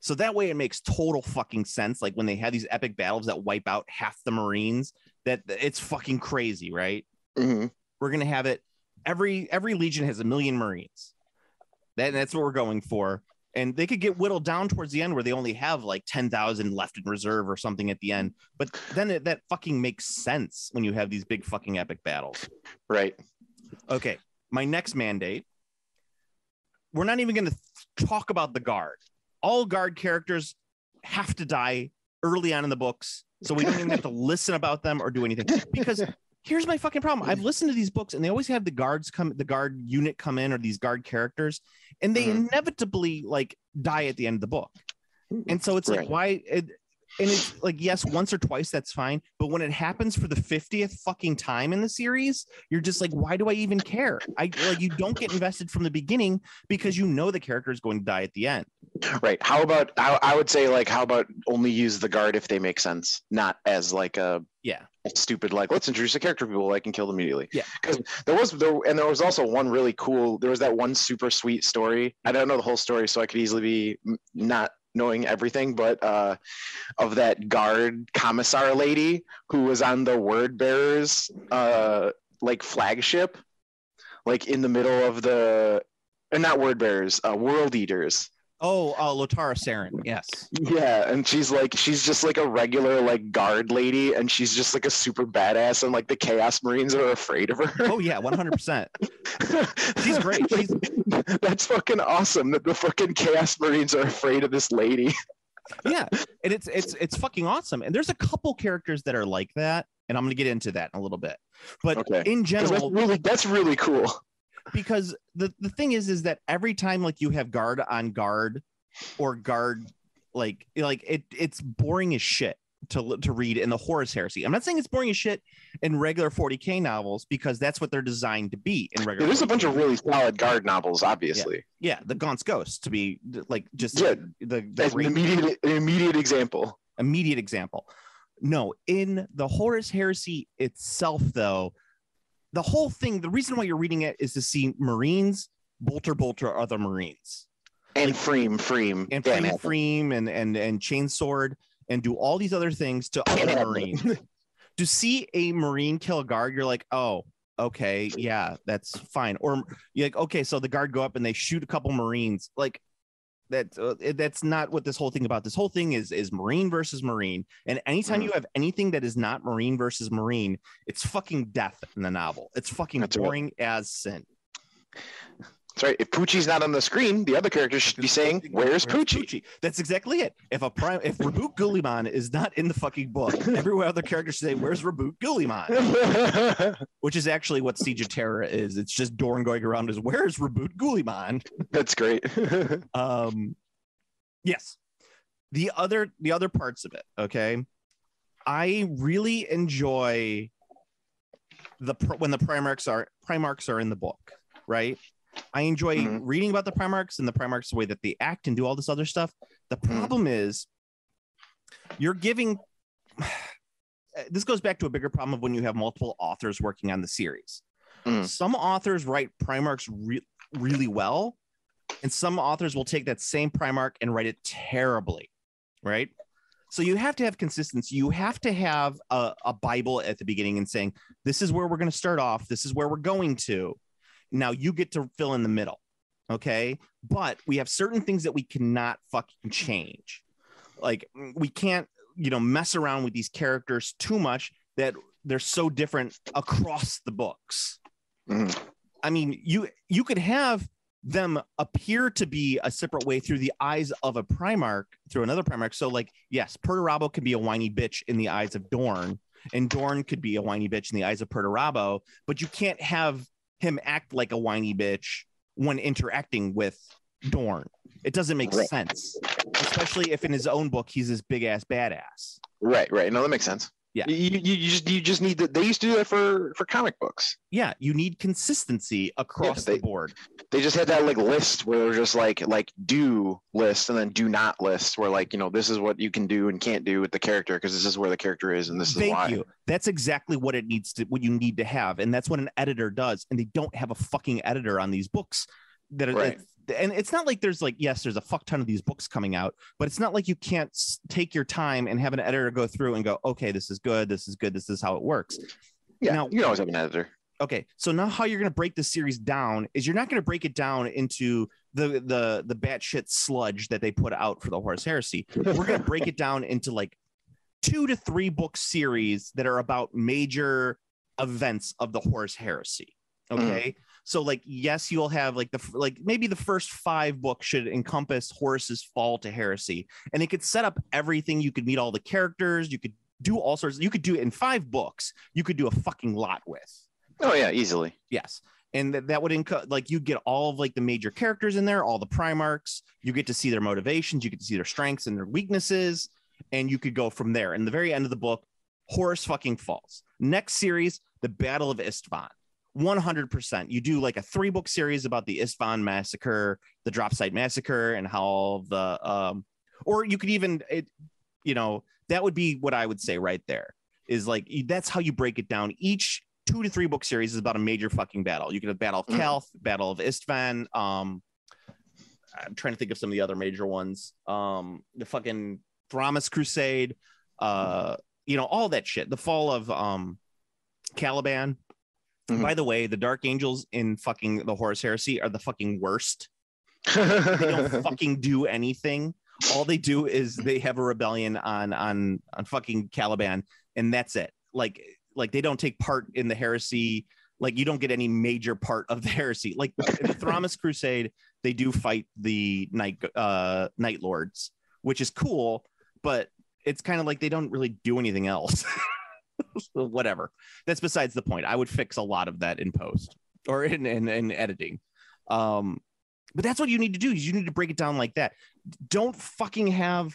So that way it makes total fucking sense. Like when they have these epic battles that wipe out half the Marines, that it's fucking crazy, right? Mm-hmm. We're going to have it. Every Legion has 1 million Marines. That's what we're going for. And they could get whittled down towards the end where they only have like 10,000 left in reserve or something at the end. But then that fucking makes sense when you have these big fucking epic battles.
Right.
Okay. My next mandate. We're not even going to talk about the Guard. All Guard characters have to die early on in the books. So we don't even have to listen about them or do anything. Because here's my fucking problem. I've listened to these books and they always have the Guard unit come in, or these Guard characters, and they inevitably like die at the end of the book. And so it's like, why? And it's like, yes, once or twice, that's fine. But when it happens for the 50th fucking time in the series, you're just like, why do I even care? You don't get invested from the beginning because you know the character is going to die at the end.
Right. How about, I would say, like, how about only use the Guard if they make sense, not as like a stupid, like, let's introduce a character people I can kill immediately. Yeah. Because there was also one really cool, there was that one super sweet story. I don't know the whole story, so I could easily be not knowing everything, but of that Guard commissar lady who was on the Word Bearers like flagship, like in the middle of the, not Word Bearers, World Eaters.
Oh, Lotara Saren, yes.
Yeah, and she's just like a regular like Guard lady, and she's just like a super badass, and like the Chaos Marines are afraid of her.
Oh yeah, 100%. She's great.
That's fucking awesome that the fucking Chaos Marines are afraid of this lady.
Yeah, and it's fucking awesome. And there's a couple characters that are like that, and I'm gonna get into that in a little bit. But in general,
that's really cool.
Because the thing is that every time like you have Guard on Guard or Guard like it's boring as shit to read in the Horus Heresy. I'm not saying it's boring as shit in regular 40K novels, because that's what they're designed to be in regular.
There's a bunch of really solid Guard novels, obviously.
Yeah, the Gaunt's Ghost to be like just
an immediate example.
Immediate example. No, in the Horus Heresy itself, though, the whole thing, the reason why you're reading it is to see Marines bolter other Marines.
And
like,
Freem.
And Freem and Chainsword and do all these other things to other Marines. To see a Marine kill a Guard, you're like, oh, okay, yeah, that's fine. Or you're like, okay, so the Guard go up and they shoot a couple Marines. Like, that's not what this whole thing about. This whole thing is Marine versus Marine, and anytime you have anything that is not Marine versus Marine, it's fucking death in the novel. It's fucking boring as sin.
That's right. If Poochie's not on the screen, the other characters should be saying, "Where's Poochie?"
That's exactly it. If Raboot Guliman is not in the fucking book, every other character should say, "Where's Raboot Guliman?" Which is actually what Siege of Terra is. It's just Dorn going around as, "Where's Raboot Guliman?"
That's great.
Yes. The other parts of it, okay? I really enjoy when the Primarchs are in the book, right? I enjoy reading about the Primarchs and the Primarchs, the way that they act and do all this other stuff. The problem is you're giving this goes back to a bigger problem of when you have multiple authors working on the series. Some authors write Primarchs really well, and some authors will take that same Primarch and write it terribly, right? So you have to have consistency. You have to have a Bible at the beginning and saying, this is where we're going to start off. This is where we're going to. Now you get to fill in the middle, okay? But we have certain things that we cannot fucking change. Like we can't, mess around with these characters too much that they're so different across the books. I mean, you could have them appear to be a separate way through the eyes of a Primarch, through another Primarch. So like, yes, Perturabo can be a whiny bitch in the eyes of Dorn, and Dorn could be a whiny bitch in the eyes of Perturabo, but you can't have him act like a whiny bitch when interacting with Dorn. It doesn't make sense, especially if in his own book he's this big ass badass.
Right. No, that makes sense.
Yeah,
you just need that. They used to do that for comic books.
Yeah, you need consistency across the board.
They just had that like list where they're just like do list and then do not list, where like this is what you can do and can't do with the character because this is where the character is and this is why. Thank you.
That's exactly what what you need to have, and that's what an editor does. And they don't have a fucking editor on these books. And it's not like there's there's a fuck ton of these books coming out, but it's not like you can't take your time and have an editor go through and go, okay, this is good, this is how it works.
Yeah,
now,
you always have an editor.
Okay, so now how you're going to break the series down is you're not going to break it down into the batshit sludge that they put out for the Horus Heresy. We're going to break it down into like 2 to 3 book series that are about major events of the Horus Heresy. Okay. So like, yes, you'll have maybe the first 5 books should encompass Horus's fall to heresy, and it could set up everything. You could meet all the characters. You could do all sorts. You could do it in 5 books. You could do a fucking lot with.
Oh yeah, easily.
Yes. And that would you get all of like the major characters in there, all the Primarchs. You get to see their motivations. You get to see their strengths and their weaknesses, and you could go from there. And the very end of the book, Horus fucking falls. Next series, the Battle of Istvan. 100%. You do like a 3-book series about the Istvan massacre, the drop site massacre, and how or you could even that would be what I would say right there is like, that's how you break it down. Each 2 to 3 book series is about a major fucking battle. You get a Battle of Calth, Battle of Istvan. I'm trying to think of some of the other major ones. The fucking Thramas Crusade, all that shit. The fall of Caliban. By the way, the Dark Angels in fucking the Horus Heresy are the fucking worst. They don't fucking do anything. All they do is they have a rebellion on fucking Caliban, and that's it. Like they don't take part in the heresy. Like you don't get any major part of the heresy. Like in the Thramas Crusade, they do fight the Night Lords, which is cool, but it's kind of like they don't really do anything else. Whatever. That's besides the point. I would fix a lot of that in post or in editing. But that's what you need to do. Is you need to break it down like that. Don't fucking have,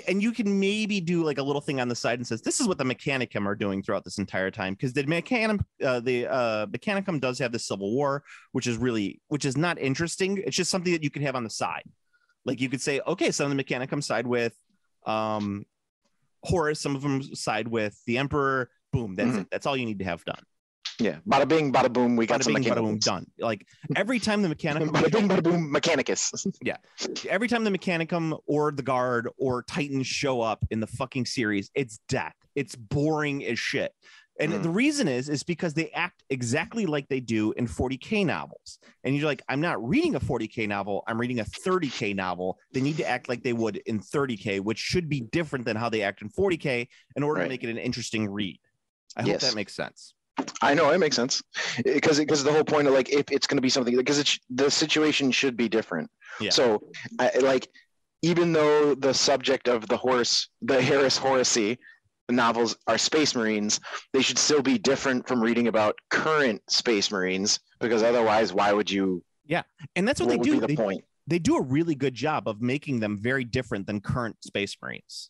and you can maybe do like a little thing on the side and says, this is what the Mechanicum are doing throughout this entire time. Because the Mechanicum does have the Civil War, which is not interesting. It's just something that you could have on the side. Like you could say, okay, some of the Mechanicum side with Horus, some of them side with the Emperor. Boom, that's it. That's all you need to have done.
Yeah, bada bing, bada boom. We got some
bada boom, done. Like every time the Mechanicum,
bada bing, bada boom, Mechanicus.
Yeah, every time the Mechanicum or the Guard or Titans show up in the fucking series, it's death. It's boring as shit. And the reason is because they act exactly like they do in 40K novels. And you're like, I'm not reading a 40K novel. I'm reading a 30K novel. They need to act like they would in 30K, which should be different than how they act in 40K in order to make it an interesting read. I hope that makes sense.
I know it makes sense because the whole point of like, if it's going to be something, because the situation should be different. Yeah. So even though the subject of the Horus Heresy novels are Space Marines, they should still be different from reading about current Space Marines, because otherwise, why would you?
Yeah, and that's what they do.
The point.
They do a really good job of making them very different than current Space Marines.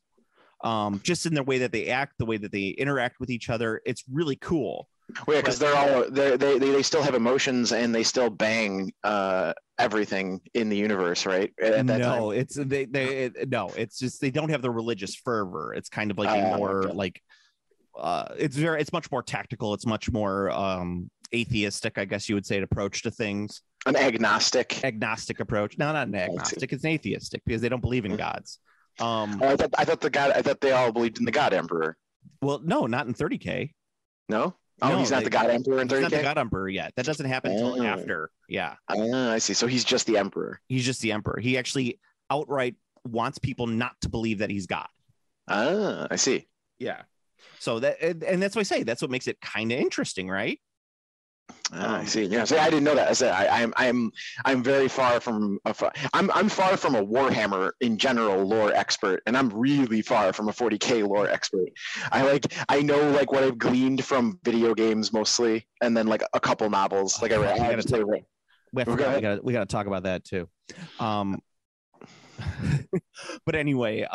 Just in the way that they act, the way that they interact with each other, it's really cool.
Well, yeah, because they still have emotions and they still bang everything in the universe, right? It's just they don't have the religious fervor. It's kind of like a more it's much more tactical. It's much more atheistic, I guess you would say, approach to things. An agnostic
approach. No, not an agnostic. It's an atheistic because they don't believe in gods.
I thought they all believed in the God Emperor.
Well, no, not in 30K.
No. Oh, he's not the God Emperor in 30K?
He's not the God Emperor yet. That doesn't happen until after. Yeah.
I see. So he's just the Emperor.
He's just the Emperor. He actually outright wants people not to believe that he's God.
I see.
Yeah. So and that's what I say. That's what makes it kind of interesting, right?
I see. Yeah. So I didn't know that. I said I'm very far from I'm far from a Warhammer in general lore expert, and I'm really far from a 40K lore expert. I know like what I've gleaned from video games mostly, and then like a couple novels. Like
we got to talk about that too. But anyway,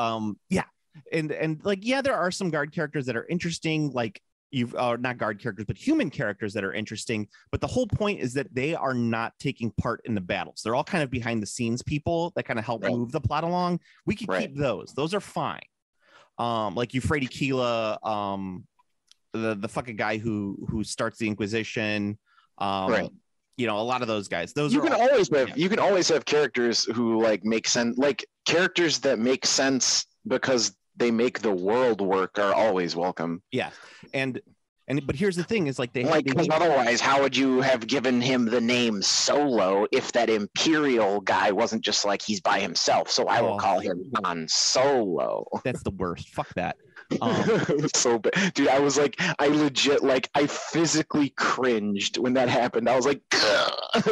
yeah. And like, yeah, there are some guard characters that are interesting, like not guard characters, but human characters that are interesting. But the whole point is that they are not taking part in the battles. They're all kind of behind the scenes people that kind of help move the plot along. We can keep those. Those are fine. Like Euphrates Keela, the fucking guy who starts the Inquisition. You know, a lot of those guys. You can always have characters who like make sense, like characters that make sense because they make the world work are always welcome. Yeah. But here's the thing is like
otherwise how would you have given him the name Solo if that Imperial guy wasn't just like he's by himself? So I will call him Han Solo.
That's the worst. Fuck that.
So bad. Dude, I was like, I physically cringed when that happened. I was like,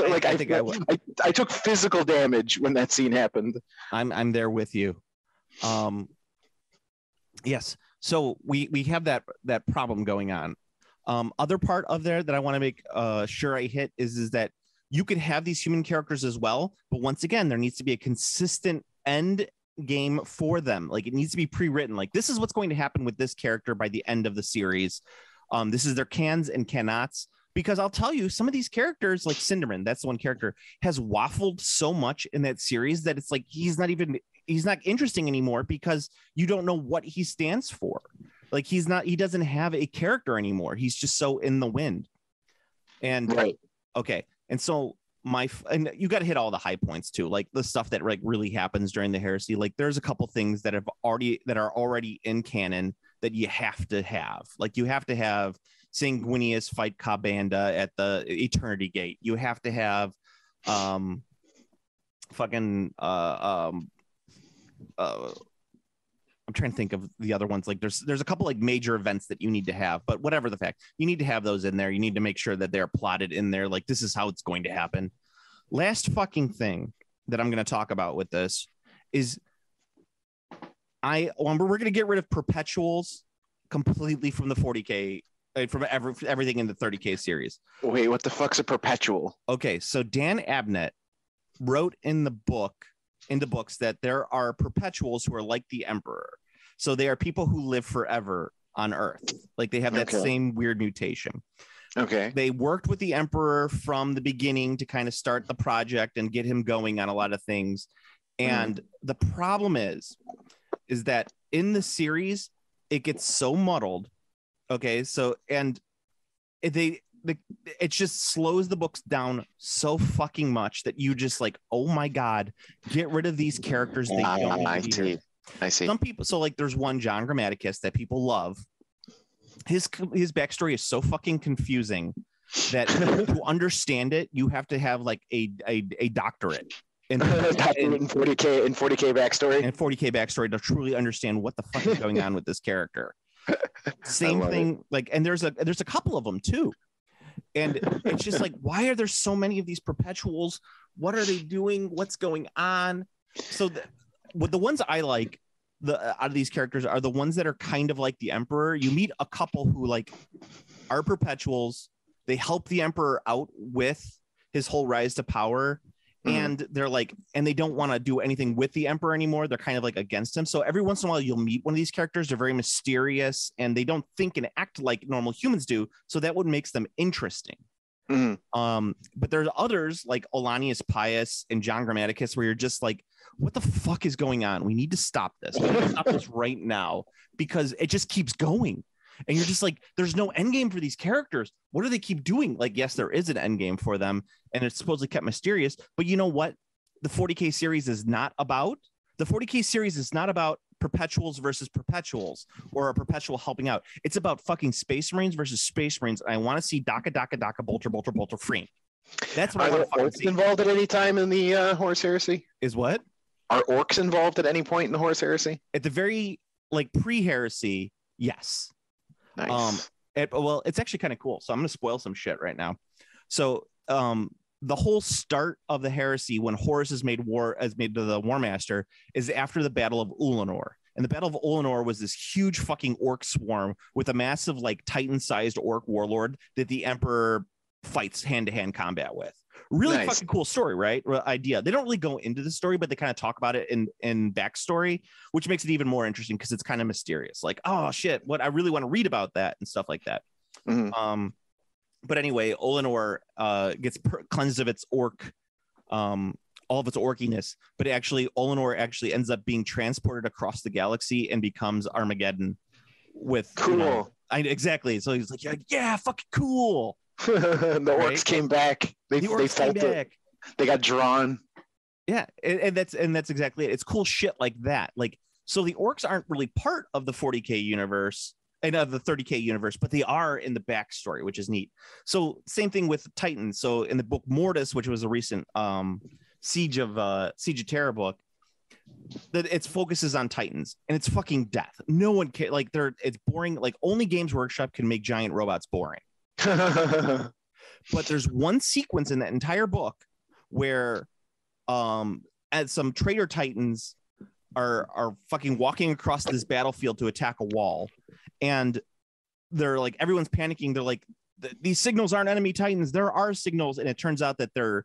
like I took physical damage when that scene happened.
I'm there with you. Yes. So we have that problem going on. Other part of there that I want to make sure I hit is that you could have these human characters as well, but once again, there needs to be a consistent end game for them. Like it needs to be pre-written. Like this is what's going to happen with this character by the end of the series. This is their cans and cannots. Because I'll tell you, some of these characters, like Cinderman, that's the one character, has waffled so much in that series that it's like he's not interesting anymore because you don't know what he stands for. Like he doesn't have a character anymore. He's just so in the wind. And okay. And so and you got to hit all the high points too, like the stuff that like really happens during the heresy. Like there's a couple things that are already in canon that you have to have. Like you have to have Sanguinius fight Kabanda at the Eternity Gate. You have to have I'm trying to think of the other ones. Like there's a couple like major events that you need to have, but whatever the fact, you need to have those in there. You need to make sure that they're plotted in there. Like this is how it's going to happen. Last fucking thing that I'm going to talk about with this is we're going to get rid of perpetuals completely from the 40K, from everything in the 30K series.
Wait, what the fuck's a perpetual?
Okay, so Dan Abnett wrote in the books that there are perpetuals who are like the Emperor. So they are people who live forever on Earth. Like they have that same weird mutation.
Okay.
They worked with the Emperor from the beginning to kind of start the project and get him going on a lot of things. And the problem is that in the series, it gets so muddled. Okay. So, and it just slows the books down so fucking much that you just like, oh my God, get rid of these characters. They don't need to be here.
I see.
Some people, so like there's one John Grammaticus that people love. his backstory is so fucking confusing that to understand it, you have to have like a doctorate in
40K backstory
and 40K backstory to truly understand what the fuck is going on with this character. Same thing, like, and there's a couple of them too, and it's just like, why are there so many of these perpetuals? What are they doing? What's going on? So with the ones I like, out of these characters are the ones that are kind of like the Emperor. You meet a couple who like are perpetuals. They help the Emperor out with his whole rise to power. And they're like, and they don't want to do anything with the Emperor anymore. They're kind of like against him. So every once in a while, you'll meet one of these characters. They're very mysterious and they don't think and act like normal humans do. So that what makes them interesting. But there's others like Olanius Pius and John Grammaticus where you're just like, what the fuck is going on? We need to stop this. We need to stop this right now because it just keeps going. And you're just like, there's no end game for these characters. What do they keep doing? Like, yes, there is an end game for them, and it's supposedly kept mysterious. But you know what? The 40K series is not about. The 40K series is not about perpetuals versus perpetuals or a perpetual helping out. It's about fucking Space Marines versus Space Marines. And I want to see Dakka, Bolter, free. That's what I want to
see. Are orcs involved at any time in the Horus Heresy?
Is what?
Are orcs involved at any point in the Horus Heresy?
At the very like pre-heresy, yes.
Nice.
Well, it's actually kind of cool. So I'm going to spoil some shit right now. So the whole start of the heresy when Horus is made to the War Master is after the Battle of Ulanor. And the Battle of Ulanor was this huge fucking orc swarm with a massive like Titan-sized orc warlord that the Emperor fights hand-to-hand combat with. Really fucking cool story, right? Idea. They don't really go into the story, but they kind of talk about it in backstory, which makes it even more interesting because it's kind of mysterious. Like, oh shit, what I really want to read about that and stuff like that. But anyway, Ulanor gets cleansed of its orc, all of its orkiness. But actually, Ulanor actually ends up being transported across the galaxy and becomes Armageddon. With
cool,
exactly. So he's like, yeah, fucking cool.
The orcs came back. They felt it. They got drawn.
Yeah, and that's exactly it. It's cool shit like that. Like, so the orcs aren't really part of the 40K universe and of the 30K universe, but they are in the backstory, which is neat. So same thing with Titans. So in the book Mortis, which was a recent Siege of Terra book, that it focuses on Titans and it's fucking death. No one can like it's boring. Like only Games Workshop can make giant robots boring. But there's one sequence in that entire book where as some traitor Titans are fucking walking across this battlefield to attack a wall, and they're like, everyone's panicking. They're like, these signals aren't enemy Titans, there are signals. And it turns out that they're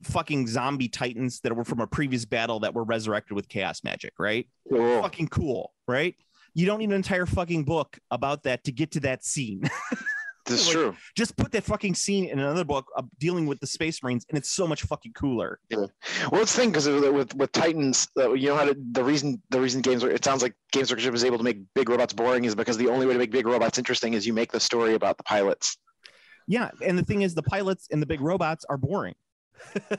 fucking zombie Titans that were from a previous battle that were resurrected with chaos magic, right?
Cool.
Fucking cool, right? You don't need an entire fucking book about that to get to that scene.
This is
like,
true.
Just put that fucking scene in another book dealing with the Space Marines, and it's so much fucking cooler.
Yeah. Well, it's the thing because with Titans, you know how the reason it sounds like Games Workshop is able to make big robots boring is because the only way to make big robots interesting is you make the story about the pilots.
Yeah, and the thing is, the pilots and the big robots are boring.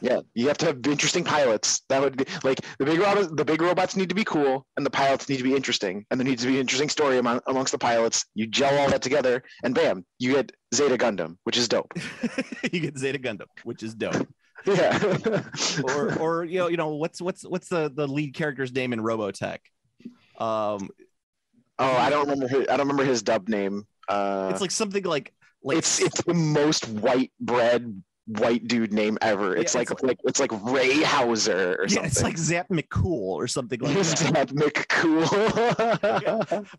Yeah, you have to have interesting pilots. That would be like the big robots need to be cool and the pilots need to be interesting, and there needs to be an interesting story amongst the pilots. You gel all that together and bam, you get Zeta Gundam, which is dope.
You get Zeta Gundam, which is dope.
Yeah.
or you know what's the lead character's name in Robotech?
I don't remember his dub name.
It's like something like
it's the most white dude name ever. It's like Ray Hauser or something.
Yeah, it's like Zap McCool or something like that.
Zap McCool.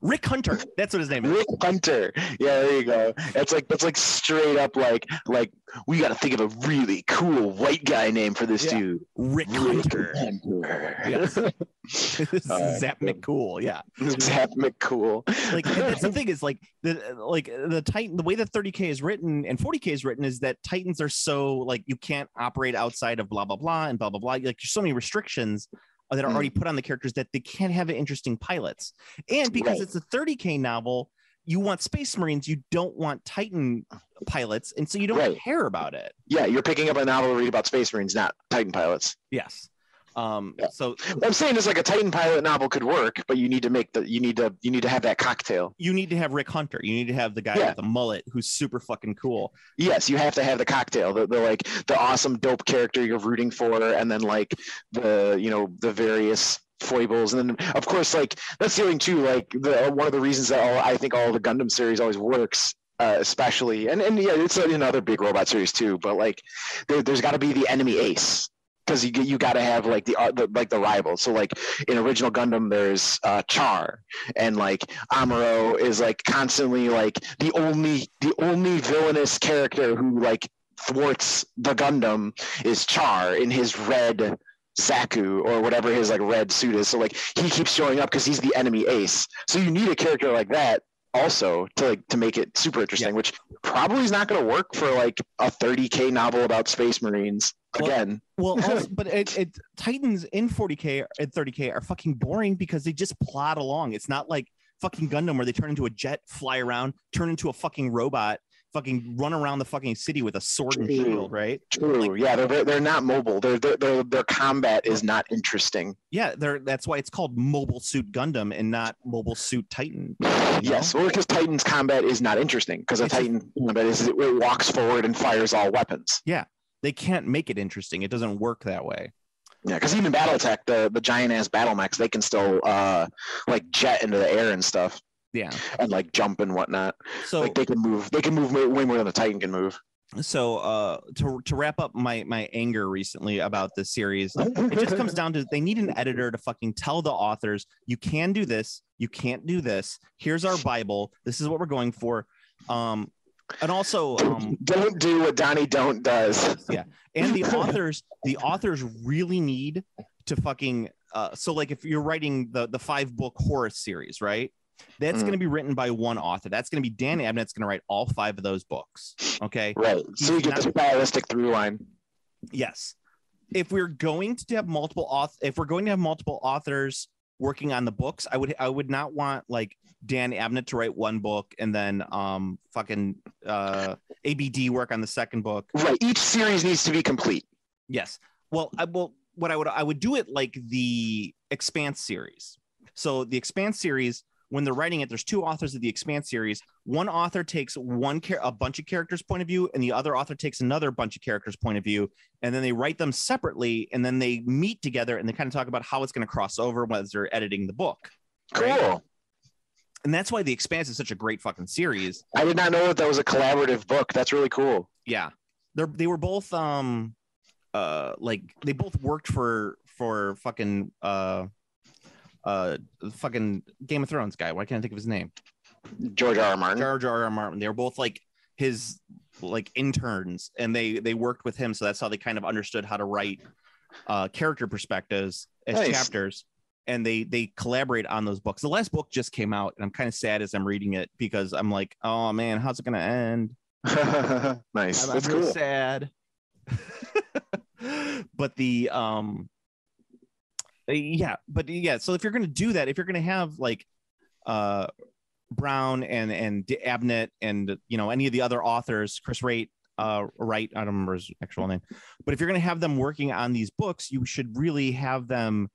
Rick Hunter. That's what his name is.
Rick Hunter. Yeah, there you go. That's like straight up like we got to think of a really cool white guy name for this dude.
Rick Hunter. Yes. Zap McCool. Yeah.
Zap McCool.
Like that's the thing is like the Titan, the way that 30K is written and 40K is written is that Titans are so like you can't operate outside of blah blah blah and blah blah blah. Like there's so many restrictions that are already put on the characters that they can't have interesting pilots. And because it's a 30K novel, you want Space Marines, you don't want Titan pilots, and so you don't care about it.
Yeah, you're picking up a novel to read about Space Marines, not Titan pilots.
Yes. So
what I'm saying is like a Titan pilot novel could work, but you need to have that cocktail.
You need to have Rick Hunter. You need to have the guy with the mullet who's super fucking cool.
Yes, you have to have the cocktail, the awesome dope character you're rooting for, and then like the various foibles, and then of course like that's the thing too. Like one of the reasons that I think all the Gundam series always works. Especially and yeah, it's another big robot series too. But like, there's got to be the enemy ace because you got to have like the rival. So like in original Gundam, there's Char, and like Amuro is like constantly like the only villainous character who like thwarts the Gundam is Char in his red Zaku or whatever his like red suit is. So like he keeps showing up because he's the enemy ace. So you need a character like that also to make it super interesting, which probably is not going to work for like a 30K novel about space marines again.
Also, but Titans in 40K and 30K are fucking boring because they just plod along. It's not like fucking Gundam where they turn into a jet, fly around, turn into a fucking robot, fucking run around the fucking city with a sword and shield, right?
True. Like, yeah, they're not mobile. Their combat is not interesting.
Yeah, that's why it's called Mobile Suit Gundam and not Mobile Suit Titan.
Yes, well, because Titan's combat is not interesting because a Titan combat it walks forward and fires all weapons.
Yeah, they can't make it interesting. It doesn't work that way.
Yeah, because even BattleTech, the giant ass battle mechs, they can still like jet into the air and stuff.
Yeah,
and like jump and whatnot. So like they can move way more than a Titan can move.
So to wrap up my anger recently about this series, it just comes down to they need an editor to fucking tell the authors, you can do this, you can't do this. Here's our Bible. This is what we're going for. And also
don't do what Donnie Don't does.
Yeah. And the authors really need to fucking so like if you're writing the 5-book Horus series, right? That's going to be written by one author. That's going to be Dan Abnett's going to write all 5 of those books. Okay.
Right. So you get the stylistic through line.
Yes. If we're going to have multiple authors working on the books, I would not want like Dan Abnett to write one book and then fucking ABD work on the second book.
Right. Each series needs to be complete.
Yes. Well, I would do it like the Expanse series. So the Expanse series, when they're writing it, there's 2 authors of the Expanse series. One author takes a bunch of characters' point of view, and the other author takes another bunch of characters' point of view, and then they write them separately, and then they meet together, and they kind of talk about how it's going to cross over when they're editing the book. Right? Cool. And that's why the Expanse is such a great fucking series.
I did not know that was a collaborative book. That's really cool.
Yeah, they were both like they both worked for fucking fucking Game of Thrones guy. Why can't I think of his name?
George R. R. Martin.
George R. R. Martin. They were both like his like interns, and they worked with him, so that's how they kind of understood how to write character perspectives as chapters, and they collaborate on those books. The last book just came out, and I'm kind of sad as I'm reading it because I'm like, oh man, how's it gonna end?
Nice.
I'm
That's
really
cool.
sad. But the so if you're going to do that, if you're going to have like Brown and Abnett and any of the other authors, Chris Wright, I don't remember his actual name, but if you're going to have them working on these books, you should really have them,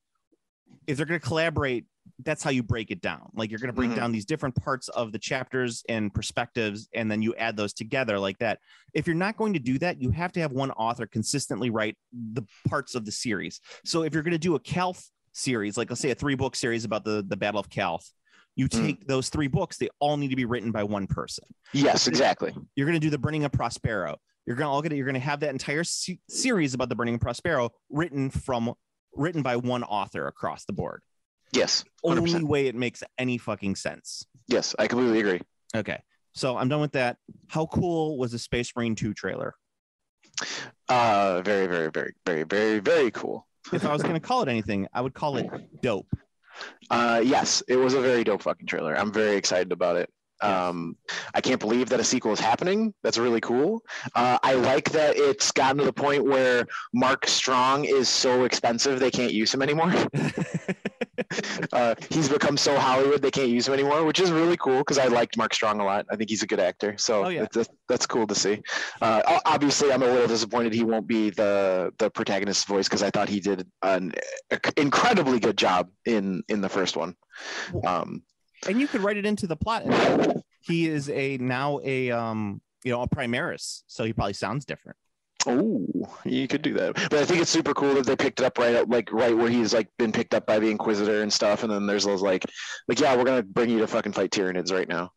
if they're going to collaborate, that's how you break it down. Like you're going to break down these different parts of the chapters and perspectives, and then you add those together like that. If you're not going to do that, you have to have one author consistently write the parts of the series. So if you're going to do a Calth series, like let's say a 3-book series about the Battle of Calth, you take those 3 books, they all need to be written by one person.
Yes, exactly.
You're going to do the Burning of Prospero. You're going to have that entire series about the Burning of Prospero written by one author across the board.
Yes. 100%.
Only way it makes any fucking sense.
Yes, I completely agree.
Okay. So I'm done with that. How cool was the Space Marine 2 trailer?
Very, very, very, very, very, very cool.
If I was going to call it anything, I would call it dope.
Yes, it was a very dope fucking trailer. I'm very excited about it. I can't believe that a sequel is happening. That's really cool. I like that it's gotten to the point where Mark Strong is so expensive they can't use him anymore. He's become so Hollywood they can't use him anymore, which is really cool because I liked Mark Strong a lot. I think he's a good actor, so that's cool to see. Obviously, I'm a little disappointed he won't be the protagonist's voice because I thought he did an incredibly good job in the first one.
And you could write it into the plot. He is now a Primaris, so he probably sounds different.
Oh, you could do that, but I think it's super cool that they picked it up right where he's like been picked up by the Inquisitor and stuff, and then there's those like yeah, we're gonna bring you to fucking fight Tyranids right now.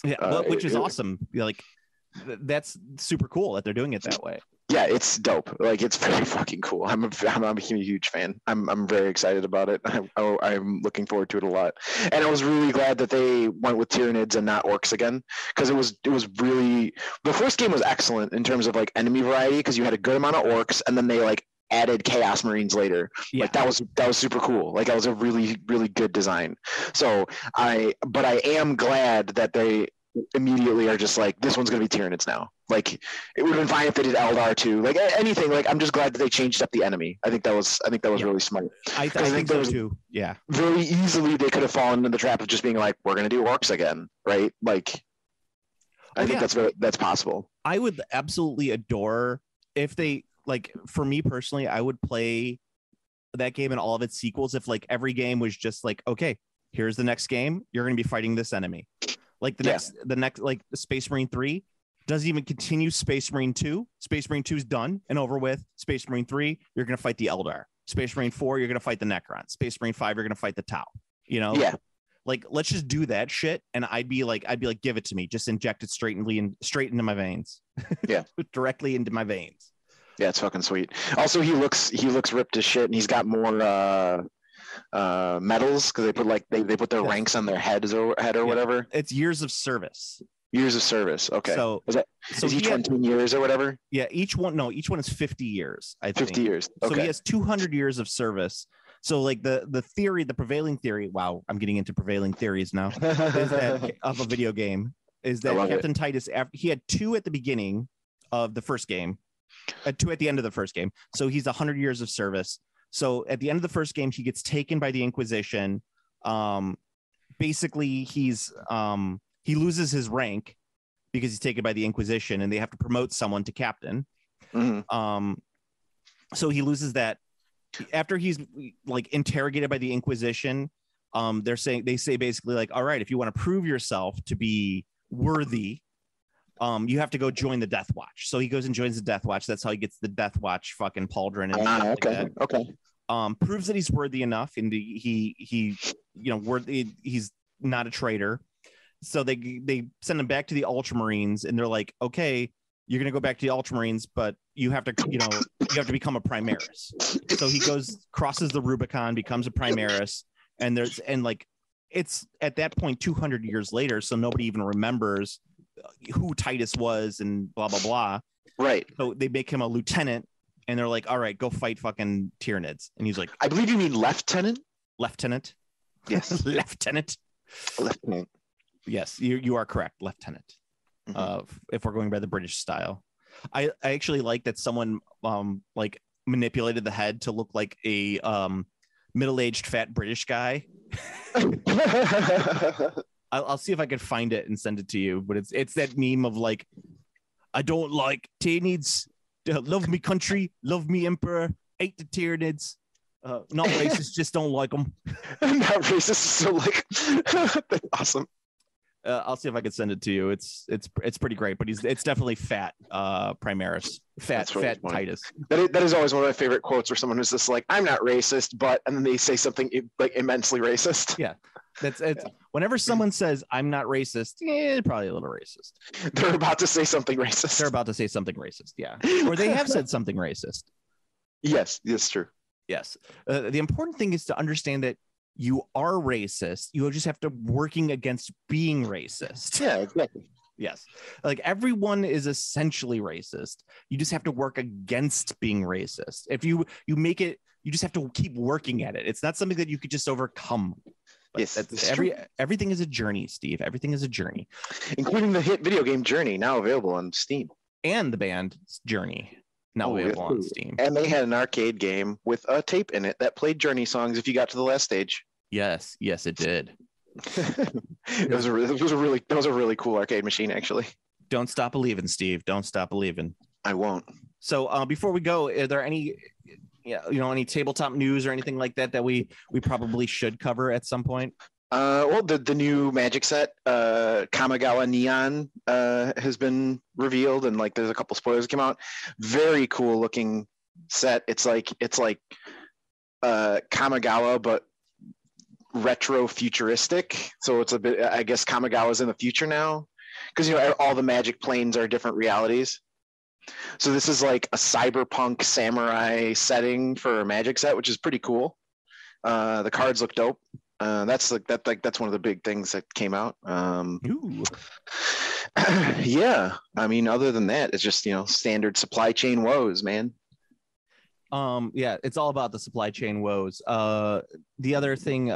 Yeah, which is awesome. Like that's super cool that they're doing it that way.
Yeah, it's dope. Like it's very fucking cool. I'm a huge fan. I'm very excited about it. I'm looking forward to it a lot. And I was really glad that they went with Tyranids and not orcs again, because it was really, the first game was excellent in terms of like enemy variety, because you had a good amount of orcs, and then they like added Chaos Marines later. Yeah. Like that was super cool. Like that was a really, really good design. So but I am glad that they immediately are just like, this one's gonna be Tyranids now. Like it would have been fine if they did Eldar too. Like anything. Like I'm just glad that they changed up the enemy. I think that was really smart.
I think so too. Yeah.
Very easily they could have fallen into the trap of just being like, we're gonna do orcs again, right? Like I think that's possible.
I would absolutely adore if they, like, for me personally, I would play that game and all of its sequels if like every game was just like, okay, here's the next game, you're gonna be fighting this enemy. Like the next like Space Marine 3 doesn't even continue Space Marine 2. Space Marine 2 is done and over with. Space Marine 3, you're going to fight the Eldar. Space Marine 4, you're going to fight the Necron. Space Marine 5, you're going to fight the Tau. You know? Yeah. Like, let's just do that shit. And I'd be like, give it to me. Just inject it straight into my veins. Yeah. Directly into my veins.
Yeah, it's fucking sweet. Also, he looks ripped as shit, and he's got more medals because they put their ranks on their head or whatever.
It's years of service.
Years of service. Okay.
So
is each one 10 years or whatever?
Yeah, each one is 50 years. I think
50 years. Okay.
So he has 200 years of service. So like the prevailing theory. Wow, I'm getting into prevailing theories now. Is that of a video game? Is that Captain Titus? He had 2 at the beginning of the first game, 2 at the end of the first game. So he's 100 years of service. So at the end of the first game, he gets taken by the Inquisition. Basically, he loses his rank because he's taken by the Inquisition, and they have to promote someone to captain. Mm-hmm. So he loses that. After he's like interrogated by the Inquisition, they say basically like, all right, if you want to prove yourself to be worthy, you have to go join the Death Watch. So he goes and joins the Death Watch. That's how he gets the Death Watch fucking pauldron. And
okay.
Proves that he's worthy enough, and he's not a traitor. So they send him back to the Ultramarines, and they're like, okay, you're gonna go back to the Ultramarines, but you have to become a Primaris. So he crosses the Rubicon, becomes a Primaris, and it's at that point 200 years later, so nobody even remembers who Titus was and blah blah blah.
Right.
So they make him a lieutenant, and they're like, all right, go fight fucking Tyranids. And he's like,
I believe you mean lieutenant.
Yes. Lieutenant. Yes, you are correct, Lieutenant. Mm-hmm. If we're going by the British style, I actually like that someone like manipulated the head to look like a middle-aged fat British guy. I'll see if I can find it and send it to you. But it's that meme of like, I don't like Tyranids. Love me country, love me emperor, hate the Tyranids. Not racist, just don't like them.
Not racist, so like that's awesome.
I'll see if I can send it to you. It's pretty great, but it's definitely fat Primaris, fat Titus.
That is always one of my favorite quotes, where someone is just like, I'm not racist, but, and then they say something like immensely racist.
Yeah, whenever someone says I'm not racist, probably a little racist.
They're about to say something racist.
Yeah, or they have said something racist.
Yes, that's true.
Yes, the important thing is to understand that you are racist. You just have to working against being racist.
Yeah, exactly.
Yes. Like everyone is essentially racist. You just have to work against being racist. If you make it, you just have to keep working at it. It's not something that you could just overcome. But yes, everything is a journey, Steve. Everything is a journey.
Including the hit video game Journey, now available on Steam.
And the band Journey, now available on Steam.
And they had an arcade game with a tape in it that played Journey songs if you got to the last stage.
Yes, it did.
It was a really cool arcade machine, actually.
Don't stop believing, Steve. Don't stop believing.
I won't.
So before we go, are there any any tabletop news or anything like that we probably should cover at some point?
Well, the new Magic set, Kamigawa Neon, has been revealed, and like there's a couple spoilers that came out. Very cool looking set. It's like Kamigawa, but retro futuristic. So it's a bit. I guess Kamigawa's in the future now, because all the Magic planes are different realities. So this is like a cyberpunk samurai setting for a Magic set, which is pretty cool. The cards look dope. That's one of the big things that came out. Yeah, I mean, other than that, it's just standard supply chain woes, man.
Yeah, it's all about the supply chain woes. The other thing,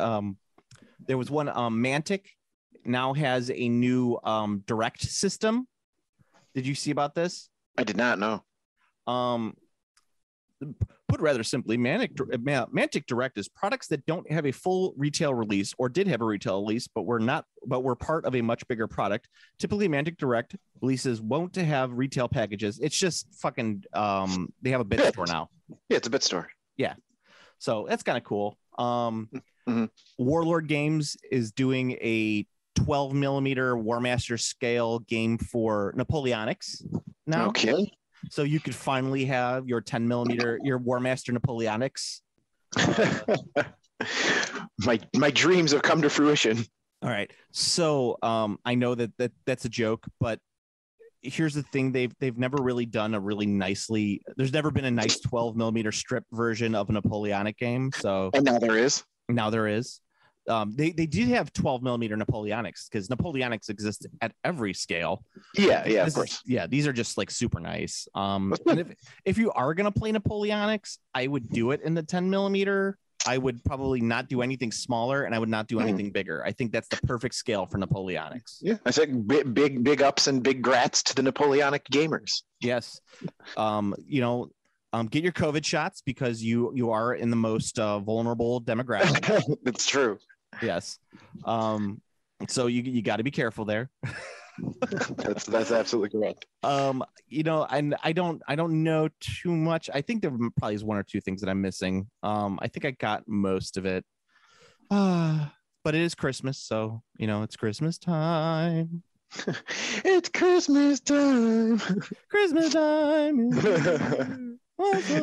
there was one, Mantic now has a new direct system. Did you see about this?
I did not know.
Put rather simply, Mantic Direct is products that don't have a full retail release or did have a retail release, but were part of a much bigger product. Typically, Mantic Direct releases won't have retail packages. It's just fucking they have a bit store now.
Yeah, it's a bit store.
Yeah, so that's kind of cool.
Mm-hmm.
Warlord Games is doing a 12 millimeter War Master scale game for Napoleonics now.
Okay.
So you could finally have your 10 millimeter, your War Master Napoleonics.
My dreams have come to fruition.
All right. So I know that's a joke, but here's the thing: they've never really done a really nicely. There's never been a nice 12 millimeter strip version of a Napoleonic game. So
and now there is.
Now there is. They did have 12 millimeter Napoleonics because Napoleonics exist at every scale.
Yeah, of course.
These are just like super nice. And if you are gonna play Napoleonics, I would do it in the 10 millimeter. I would probably not do anything smaller, and I would not do anything bigger. I think that's the perfect scale for Napoleonics.
Yeah, I said big ups and big grats to the Napoleonic gamers. Yes.
Get your COVID shots because you are in the most vulnerable demographic.
It's true.
Yes. So you got to be careful there.
That's absolutely correct.
And I don't know too much. I think there probably is one or two things that I'm missing. I think I got most of it. But it is Christmas, so it's Christmas time.
It's Christmas time.
Christmas time.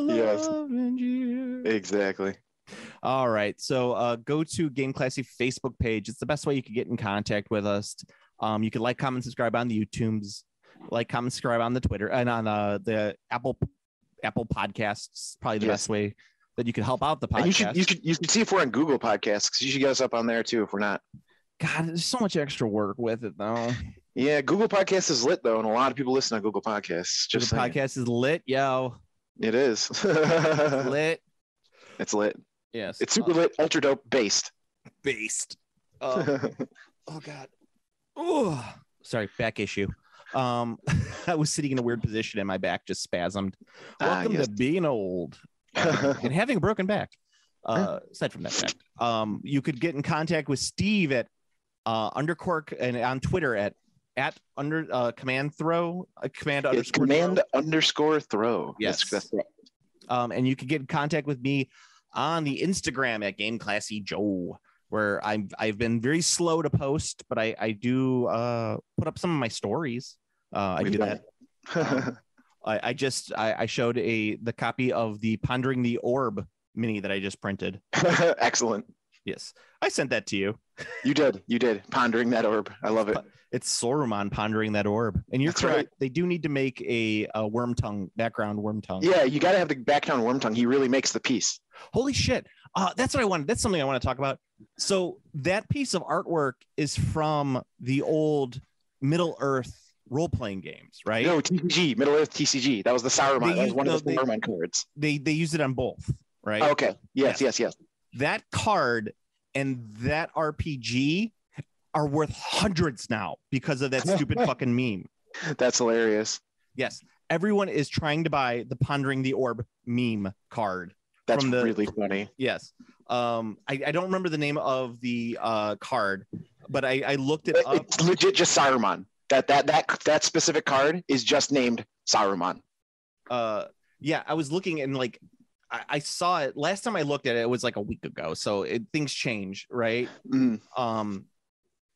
Yes. Exactly.
All right. So go to Game Classy Facebook page. It's the best way you can get in contact with us. You can like, comment, subscribe on the YouTubes, like, comment, subscribe on the Twitter and on the Apple Podcasts. Probably the best way that you can help out the podcast.
You should see if we're on Google Podcasts, because you should get us up on there too if we're not.
God, there's so much extra work with it though.
Yeah, Google Podcasts is lit though, and a lot of people listen on Google Podcasts.
Google Podcast is lit, yo.
It is.
Lit.
It's lit.
Yes.
It's super lit, ultra dope, based.
Oh God. Oh, sorry, back issue. I was sitting in a weird position and my back just spasmed. Welcome to being old and having a broken back. Aside from that fact, you could get in contact with Steve at Undercork and on Twitter at command underscore throw.
Yes, that's right.
And you can get in contact with me on the Instagram at Game Classy Joe, where I've been very slow to post, but I do put up some of my stories. I do that. I showed the copy of the Pondering the Orb mini that I just printed.
Excellent.
Yes, I sent that to you.
You did. Pondering that orb. I love it.
It's Saruman pondering that orb. And you're correct. Right. They do need to make a background worm tongue.
Yeah, you got to have the background worm tongue. He really makes the piece.
Holy shit. That's what I wanted. That's something I want to talk about. So that piece of artwork is from the old Middle Earth role-playing games, right?
No, TCG, Middle Earth TCG. That was the Saruman. That was one of the Saruman cards.
They used it on both, right?
Okay. Yes.
That card and that RPG are worth hundreds now because of that stupid fucking meme.
That's hilarious.
Yes. Everyone is trying to buy the Pondering the Orb meme card.
That's
from the
really funny.
yes. I don't remember the name of the card, but I looked it up.
It's legit just Saruman. That specific card is just named Saruman.
Yeah, I was looking and like I saw it last time I looked at it. It was like a week ago, so things change, right?
Mm.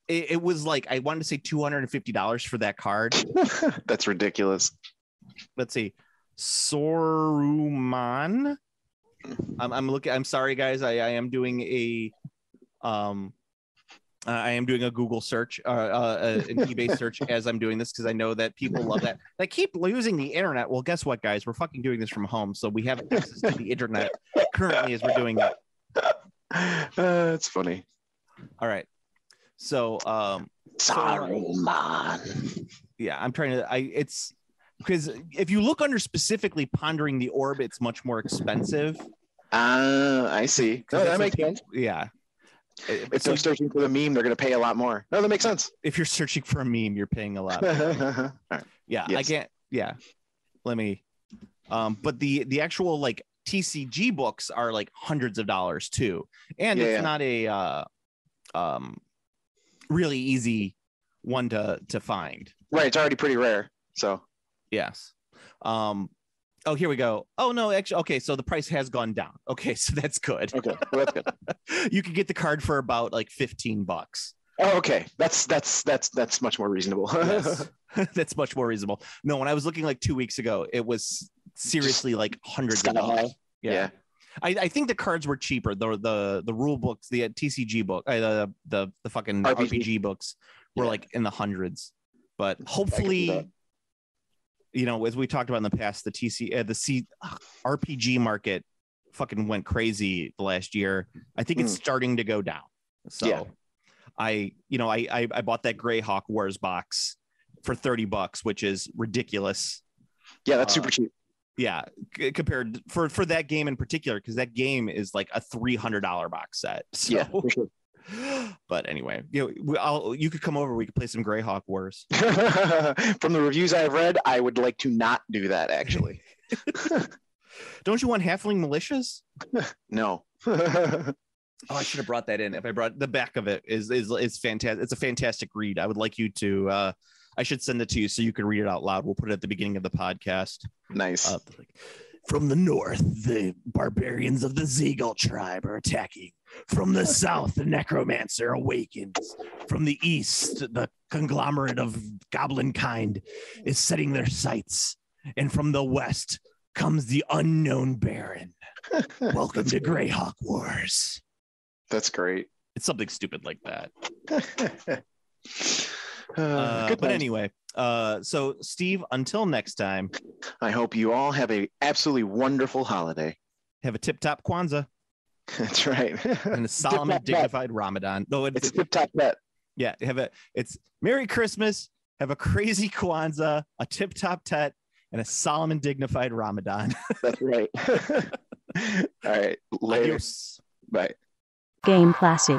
It was like I wanted to say $250 for that card.
That's ridiculous.
Let's see, Saruman. I'm looking. I'm sorry, guys. I am doing a Google search, an eBay search as I'm doing this because I know that people love that. They keep losing the internet. Well, guess what, guys? We're fucking doing this from home, so we have access to the internet currently as we're doing it.
It's funny.
All right. So,
Saruman.
Yeah, I'm trying to. It's because if you look under specifically pondering the orb, it's much more expensive.
I see. No, that makes sense.
Yeah.
If they're searching for the meme, they're going to pay a lot more. No, that makes sense.
If you're searching for a meme, you're paying a lot.
Right.
Yeah,
Yes.
I can't. Yeah, let me. But the actual like TCG books are like hundreds of dollars too, and it's not a really easy one to find.
Right, it's already pretty rare. So
yes. Oh, here we go. Oh no, actually, okay. So the price has gone down. Okay, so that's good.
okay, well, that's good.
You could get the card for about like $15.
Oh, okay, that's much more reasonable.
Yes. That's much more reasonable. No, when I was looking like 2 weeks ago, it was seriously like hundreds of dollars. Yeah. I think the cards were cheaper. The rule books, the TCG book, the fucking RPG books were like in the hundreds. But hopefully, you know, as we talked about in the past, the RPG market fucking went crazy the last year. I think it's starting to go down. So I bought that Greyhawk Wars box for $30, which is ridiculous.
Yeah, that's super cheap.
Yeah, compared for that game in particular, because that game is like a $300 box set. So,
yeah, for sure.
But anyway, you could come over. We could play some Greyhawk Wars.
From the reviews I've read, I would like to not do that. Actually,
don't you want halfling militias?
No.
Oh, I should have brought that in. If I brought the back of it is fantastic. It's a fantastic read. I would like you to. I should send it to you so you can read it out loud. We'll put it at the beginning of the podcast.
Nice.
From the north, the barbarians of the Zeagle tribe are attacking. From the south, the necromancer awakens. From the east, the conglomerate of goblin kind is setting their sights. And from the west comes the unknown baron. Welcome to Greyhawk Wars.
That's great.
It's something stupid like that.
Good
but anyway, so Steve, until next time,
I hope you all have a absolutely wonderful holiday.
Have a tip-top Kwanzaa.
That's right.
And a solemn, dignified Ramadan. No,
it's tip-top bet.
Yeah, it's Merry Christmas, have a crazy Kwanzaa, a tip-top tet, and a solemn and dignified Ramadan.
That's right. All right. Later.
Adios.
Bye.
Game Classy.